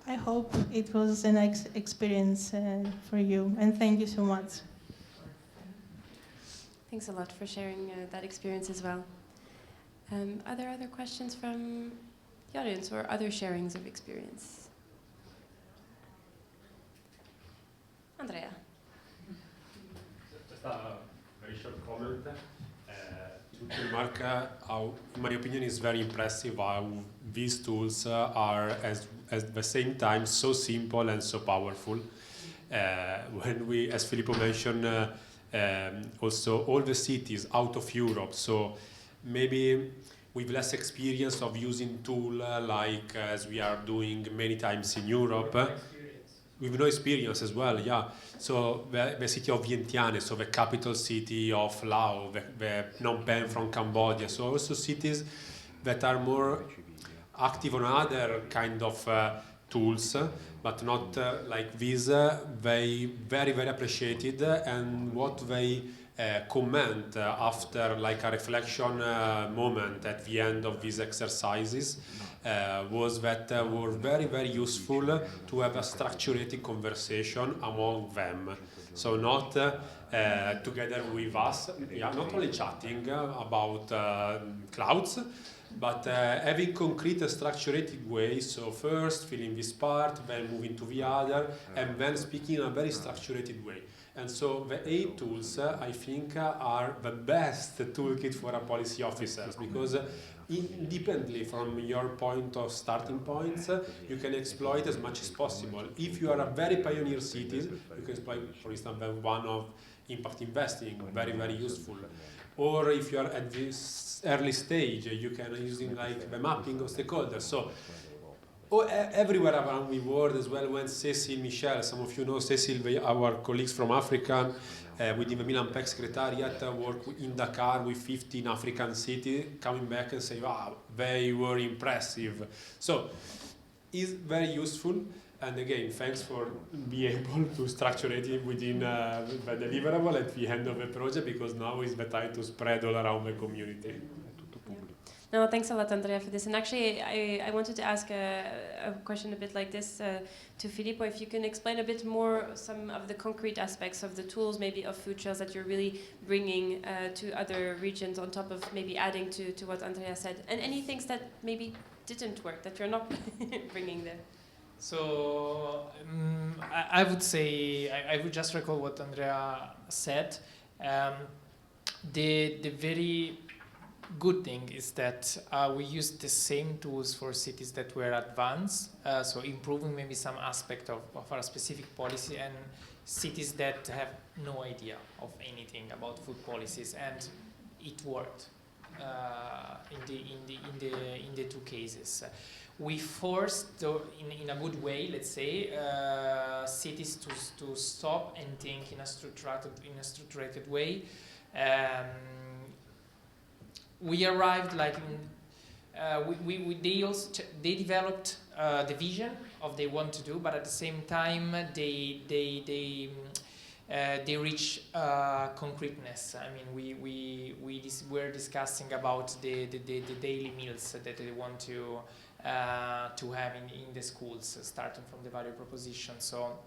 I hope it was a nice experience for you, and thank you so much. Thanks a lot for sharing that experience as well. Are there other questions from the audience or other sharings of experience? Andrea. Just a very short comment. to remark how, in my opinion, is very impressive how these tools are at the same time so simple and so powerful. When we, as Filippo mentioned, also all the cities out of Europe, so maybe with less experience of using tool like as we are doing many times in Europe. With no experience as well, yeah. So the city of Vientiane, so the capital city of Laos, the Phnom Penh from Cambodia, so also cities that are more active on other kind of tools, but not like these. They very appreciated, and what they comment after like a reflection moment at the end of these exercises was that were very useful to have a structured conversation among them. So not together with us, not only chatting about clouds, but having concrete structured ways. So first filling this part, then moving to the other, and then speaking in a very structured way. And so the 8 tools, I think, are the best toolkit for a policy officers, because independently from your point of starting points, you can exploit as much as possible. If you are a very pioneer city, you can exploit, for instance, the one of impact investing, very useful. Or if you are at this early stage, you can using like the mapping of stakeholders. So everywhere around the world as well, when Cecil, Michel, some of you know Cecil, our colleagues from Africa, within the MUFPP Secretariat, work in Dakar with 15 African cities, coming back and say, wow, they were impressive. So it's very useful. And again, thanks for being able to structure it within the deliverable at the end of the project, because now is the time to spread all around the community. No, thanks a lot, Andrea, for this. And actually, I wanted to ask a question a bit like this to Filippo. If you can explain a bit more some of the concrete aspects of the tools, maybe of Funchal, that you're really bringing to other regions on top of maybe adding to what Andrea said. And any things that maybe didn't work, that you're not bringing there. So I would say, I would just recall what Andrea said. The very good thing is that we use the same tools for cities that were advanced, so improving maybe some aspect of our specific policy, and cities that have no idea of anything about food policies, and it worked in the 2 cases. We forced, in a good way, let's say, cities to stop and think in a structured way. We arrived like they developed the vision of they want to do, but at the same time they reach concreteness. I mean, we were discussing about the daily meals that they want to have in the schools, starting from the value proposition. So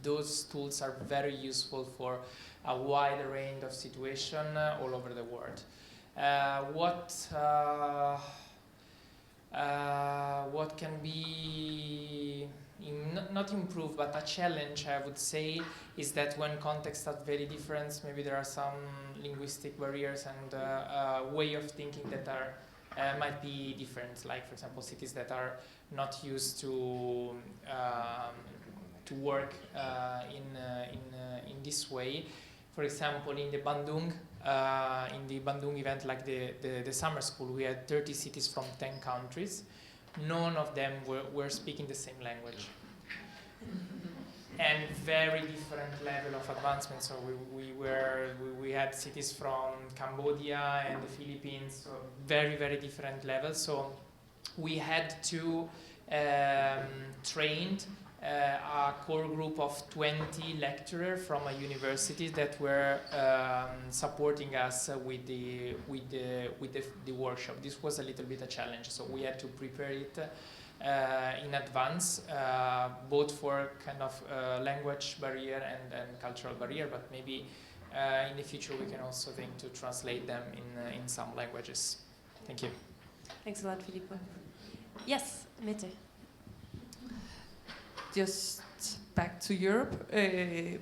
those tools are very useful for a wide range of situations all over the world. What can be not improved, but a challenge, I would say, is that when contexts are very different, maybe there are some linguistic barriers and way of thinking that are might be different. Like, for example, cities that are not used to work in this way. For example, in the Bandung event, like the summer school, we had 30 cities from 10 countries. None of them were speaking the same language. And very different level of advancement. So we had cities from Cambodia and the Philippines, so very different levels. So we had to train a core group of 20 lecturers from a university that were supporting us with the workshop. This was a little bit a challenge, so we had to prepare it in advance, both for kind of language barrier and cultural barrier, but maybe in the future we can also think to translate them in some languages. Thank you. Thanks a lot, Filippo. Yes, Mette. Just back to Europe,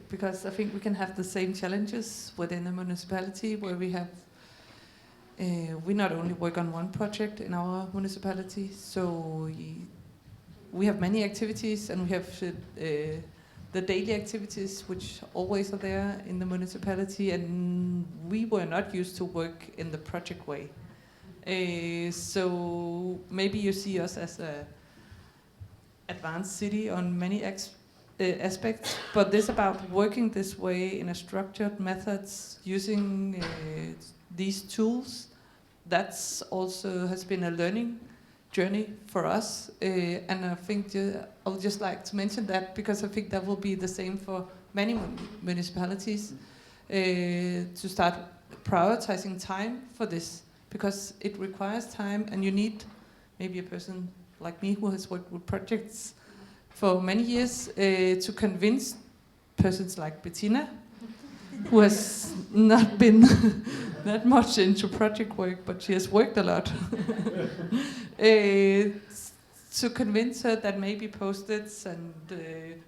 because I think we can have the same challenges within a municipality where we have we not only work on one project in our municipality, so we have many activities, and we have the daily activities which always are there in the municipality, and we were not used to work in the project way. So maybe you see us as a advanced city on many aspects, but this about working this way in a structured methods, using these tools, that's also has been a learning journey for us, and I think I'll just like to mention that because I think that will be the same for many municipalities, to start prioritizing time for this, because it requires time, and you need maybe a person like me who has worked with projects for many years to convince persons like Bettina, who has not been that much into project work, but she has worked a lot, to convince her that maybe post-its and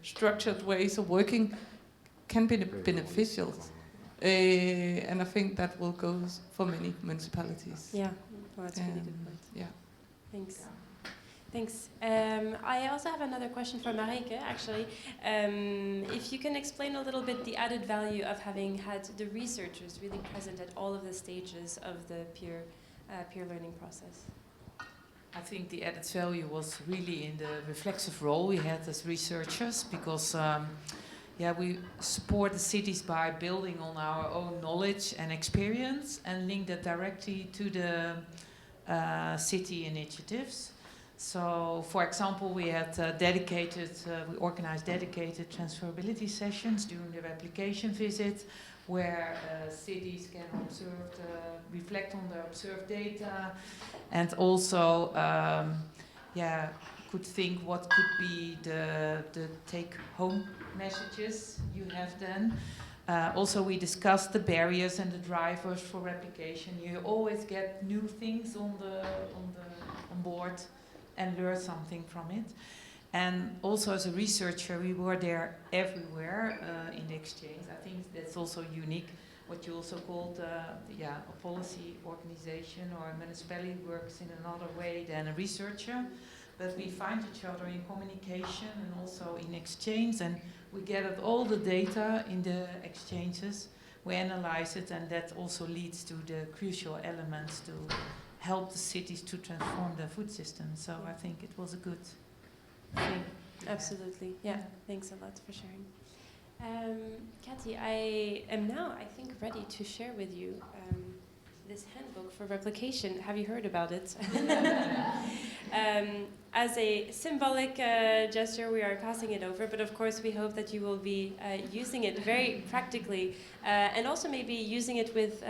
structured ways of working can be beneficial. And I think that will go for many municipalities. Yeah, well, that's a really good point. Yeah. Thanks. Thanks. I also have another question for Marijke, actually. If you can explain a little bit the added value of having had the researchers really present at all of the stages of the peer learning process. I think the added value was really in the reflexive role we had as researchers, because we support the cities by building on our own knowledge and experience and link that directly to the city initiatives. So, for example, we had we organized dedicated transferability sessions during the replication visit, where cities can reflect on their observed data, and also, could think what could be the take-home messages you have then. Also, we discussed the barriers and the drivers for replication. You always get new things on board and learn something from it. And also as a researcher, we were there everywhere in the exchange. I think that's also unique, what you also called a policy organization, or a municipality works in another way than a researcher. But we find each other in communication and also in exchange, and we gather all the data in the exchanges, we analyze it, and that also leads to the crucial elements to help the cities to transform their food system. So I think it was a good thing. Absolutely. Yeah. Thanks a lot for sharing. Kathy, I am now, I think, ready to share with you this handbook for replication. Have you heard about it? As a symbolic gesture, we are passing it over, but of course we hope that you will be using it very practically, and also maybe using it with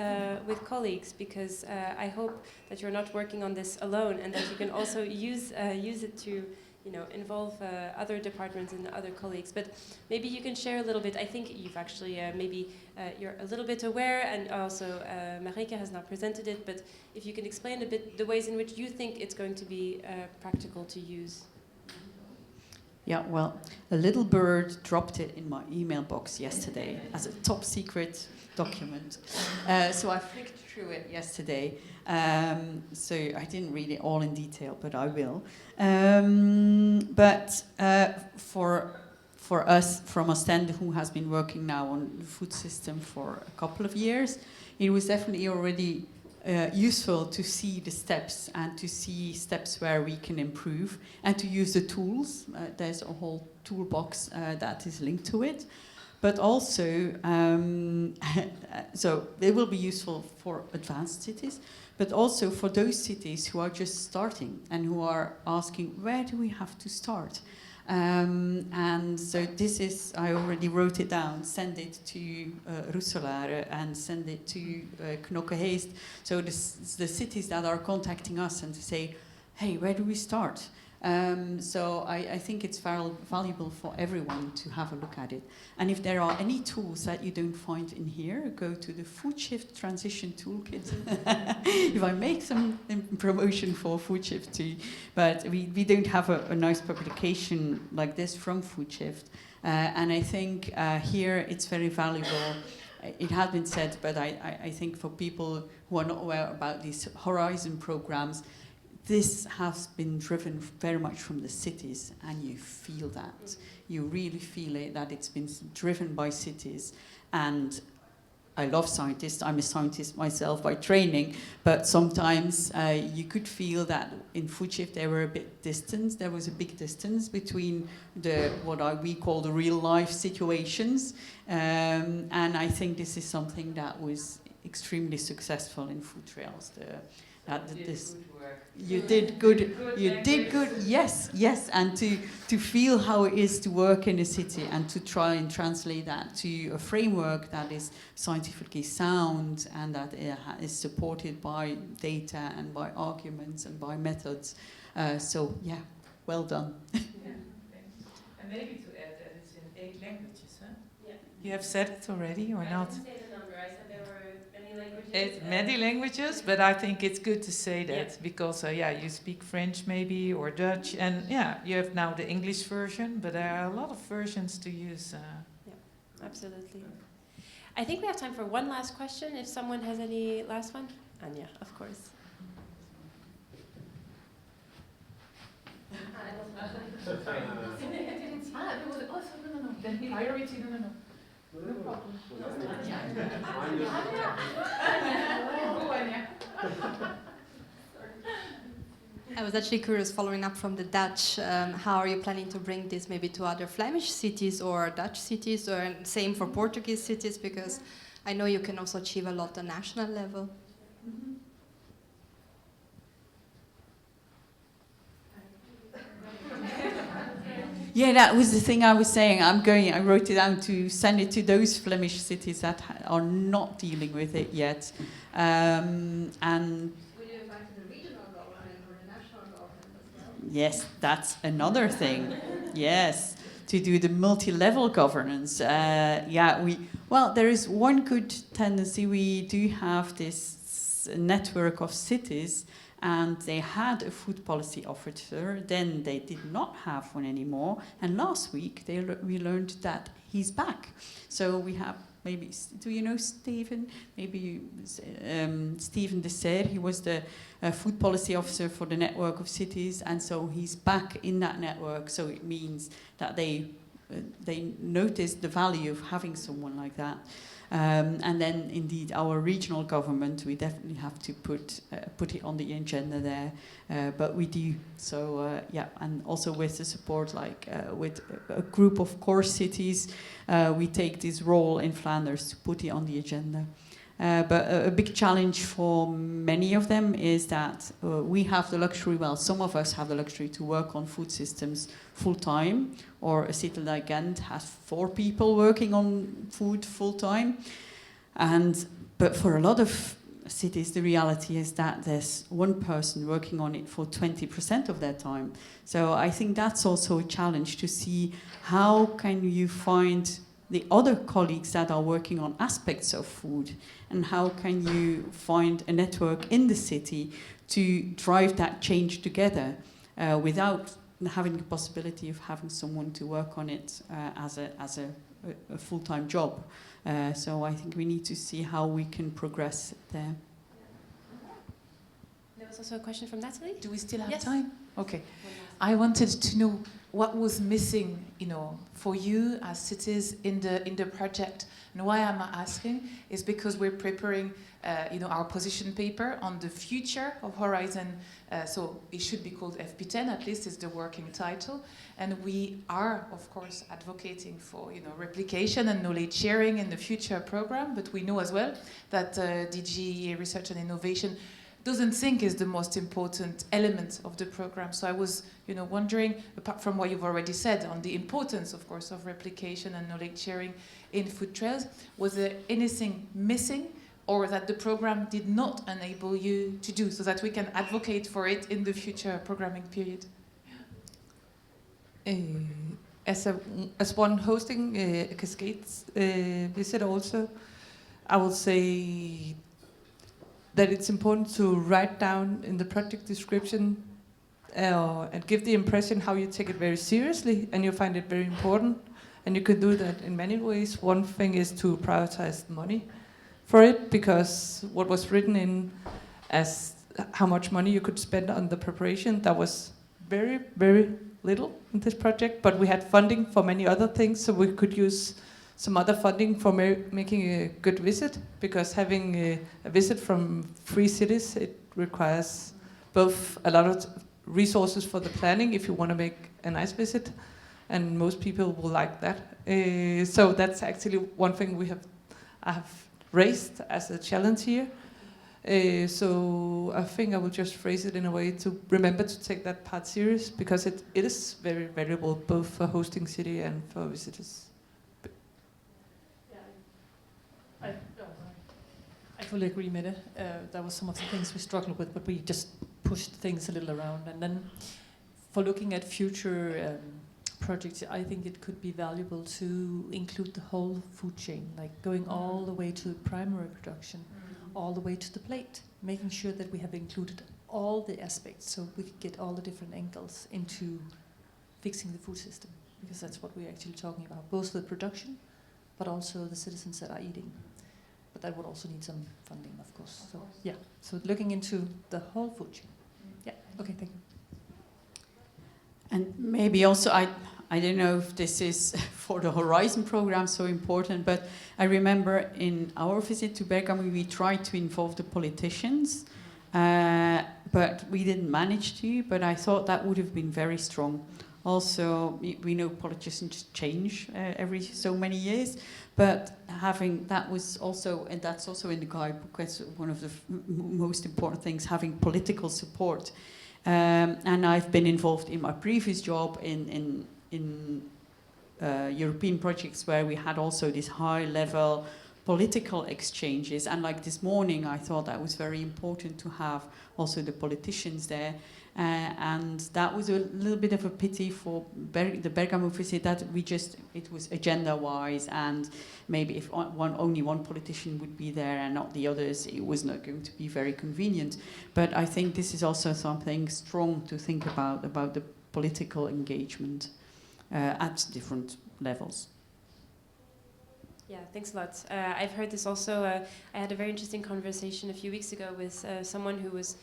colleagues, because I hope that you're not working on this alone, and that you can also use it to involve other departments and other colleagues. But maybe you can share a little bit. I think you've actually you're a little bit aware, and also Marijke has not presented it, but if you can explain a bit the ways in which you think it's going to be practical to use. Yeah, well, a little bird dropped it in my email box yesterday as a top secret document. So I flicked through it yesterday. So I didn't read it all in detail, but I will. But for us from Ostend, who has been working now on the food system for a couple of years, it was definitely already useful to see the steps, and to see steps where we can improve, and to use the tools. There's a whole toolbox that is linked to it. But also, so they will be useful for advanced cities, but also for those cities who are just starting and who are asking, where do we have to start? And so this is, I already wrote it down, send it to Roeselare and send it to Knokke-Heest. So the cities that are contacting us and to say, hey, where do we start? So I think it's very valuable for everyone to have a look at it. And if there are any tools that you don't find in here, go to the Food Shift Transition Toolkit. If I make some promotion for Food Shift too. But we don't have a nice publication like this from Food Shift. And I think here it's very valuable it has been said, but I think for people who are not aware about these Horizon programs, this has been driven very much from the cities, and you feel that. You really feel it, that it's been driven by cities. And I love scientists. I'm a scientist myself by training, but sometimes you could feel that in food shift there were a bit distant. There was a big distance between we call the real life situations, and I think this is something that was extremely successful in food trails. You did good. You did good. Yes, and to feel how it is to work in a city and to try and translate that to a framework that is scientifically sound and that is supported by data and by arguments and by methods. So yeah, well done. Yeah, and maybe to add that it's in 8 languages, huh? Yeah. You have said it already or not? I didn't say the number. I said there were many languages. It's many languages, but I think it's good to say that because you speak French maybe or Dutch, and you have now the English version, but there are a lot of versions to use. Yeah, absolutely. I think we have time for one last question. If someone has any last one, Anja, of course. Priority, no. I was actually curious, following up from the Dutch, how are you planning to bring this maybe to other Flemish cities or Dutch cities, or same for Portuguese cities, because I know you can also achieve a lot at national level. Yeah, that was the thing I was saying. I wrote it down to send it to those Flemish cities that are not dealing with it yet. And Will you invite the regional government or the national government as well? yes, that's another thing. Yes, to do the multi-level governance. There is one good tendency. We do have this network of cities, and they had a food policy officer. Then they did not have one anymore. And last week we learned that he's back. So we have maybe, do you know Steven? Maybe Steven de Serre. He was the food policy officer for the network of cities, and so he's back in that network. So it means that they noticed the value of having someone like that. And then, indeed, our regional government, we definitely have to put it on the agenda there. But we do. So, and also with the support, with a group of core cities, we take this role in Flanders to put it on the agenda. But a big challenge for many of them is that we have the luxury, some of us have the luxury to work on food systems full-time, or a city like Ghent has 4 people working on food full-time. But for a lot of cities, the reality is that there's one person working on it for 20% of their time. So I think that's also a challenge to see how can you find the other colleagues that are working on aspects of food, and how can you find a network in the city to drive that change together without having the possibility of having someone to work on it as a full-time job. So I think we need to see how we can progress there. There was also a question from Natalie. Do we still have time? Okay. I wanted to know what was missing, for you as cities in the project. And why I'm asking is because we're preparing, our position paper on the future of Horizon. So it should be called FP10, at least is the working title. And we are, of course, advocating for, replication and knowledge sharing in the future program. But we know as well that DG Research and Innovation doesn't think is the most important element of the program. So I was, wondering, apart from what you've already said on the importance, of course, of replication and knowledge sharing in food trails, was there anything missing or that the program did not enable you to do so that we can advocate for it in the future programming period? As one hosting a Cascades visit also, I will say that it's important to write down in the project description and give the impression how you take it very seriously and you find it very important. And you could do that in many ways. One thing is to prioritize money for it, because what was written in as how much money you could spend on the preparation, that was very, very little in this project, but we had funding for many other things, so we could use some other funding for making a good visit, because having a visit from 3 cities, it requires both a lot of resources for the planning if you want to make a nice visit, and most people will like that. So that's actually one thing I have raised as a challenge here. So I think I will just phrase it in a way to remember to take that part serious, because it is very valuable both for hosting city and for visitors. I fully agree, Mette. That was some of the things we struggled with, but we just pushed things a little around. And then for looking at future projects, I think it could be valuable to include the whole food chain, like going all the way to primary production, all the way to the plate, making sure that we have included all the aspects so we could get all the different angles into fixing the food system, because that's what we're actually talking about, both the production, but also the citizens that are eating. But that would also need some funding, of course. So yeah, so looking into the whole food chain. Yeah, okay, thank you. And maybe also, I don't know if this is for the Horizon program so important, but I remember in our visit to Bergamo, we tried to involve the politicians, but we didn't manage to, but I thought that would have been very strong. Also, we know politicians change every so many years, but having that was also, and that's also in the guidebook, that's one of the most important things, having political support. And I've been involved in my previous job in European projects where we had also these high-level political exchanges. And like this morning, I thought that was very important to have also the politicians there. And that was a little bit of a pity for the Bergamo visit, that it was agenda-wise, and maybe if only one politician would be there and not the others, it was not going to be very convenient. But I think this is also something strong to think about the political engagement at different levels. Yeah, thanks a lot. I've heard this also. I had a very interesting conversation a few weeks ago with someone who was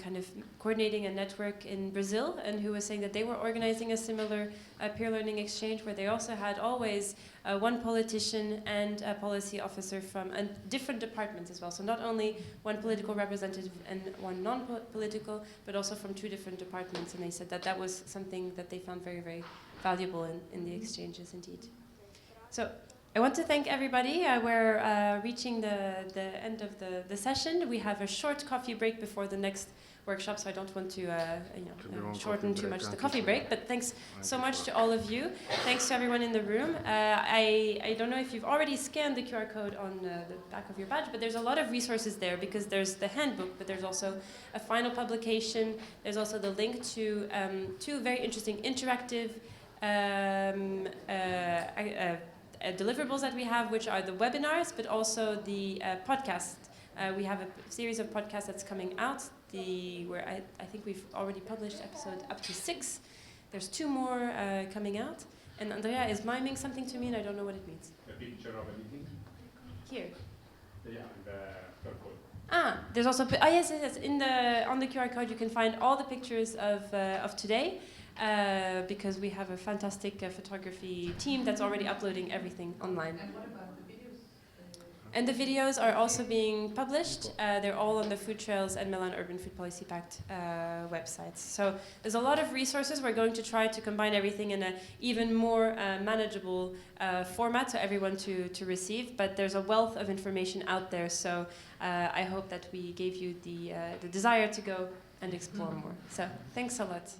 kind of coordinating a network in Brazil, and who was saying that they were organizing a similar peer learning exchange where they also had always one politician and a policy officer from different departments as well. So not only one political representative and one non-political, but also from 2 different departments. And they said that that was something that they found very, very valuable in the exchanges indeed. So I want to thank everybody. We're reaching the end of the session. We have a short coffee break before the next workshop, so I don't want to shorten too much the coffee break. But thanks so much to all of you. Thanks to everyone in the room. I don't know if you've already scanned the QR code on the back of your badge, but there's a lot of resources there, because there's the handbook, but there's also a final publication. There's also the link to 2 very interesting interactive deliverables that we have, which are the webinars, but also the podcast. We have a series of podcasts that's coming out, where I think we've already published episode up to 6. There's 2 more coming out. And Andrea is miming something to me, and I don't know what it means. A picture of anything? Here. Yeah, the purple. There's also, yes. On the QR code you can find all the pictures of today. Because we have a fantastic photography team that's already uploading everything online. And what about the videos? And the videos are also being published. They're all on the Food Trails and Milan Urban Food Policy Pact websites. So there's a lot of resources. We're going to try to combine everything in an even more manageable format so everyone to receive. But there's a wealth of information out there. So I hope that we gave you the desire to go and explore more. So thanks a lot.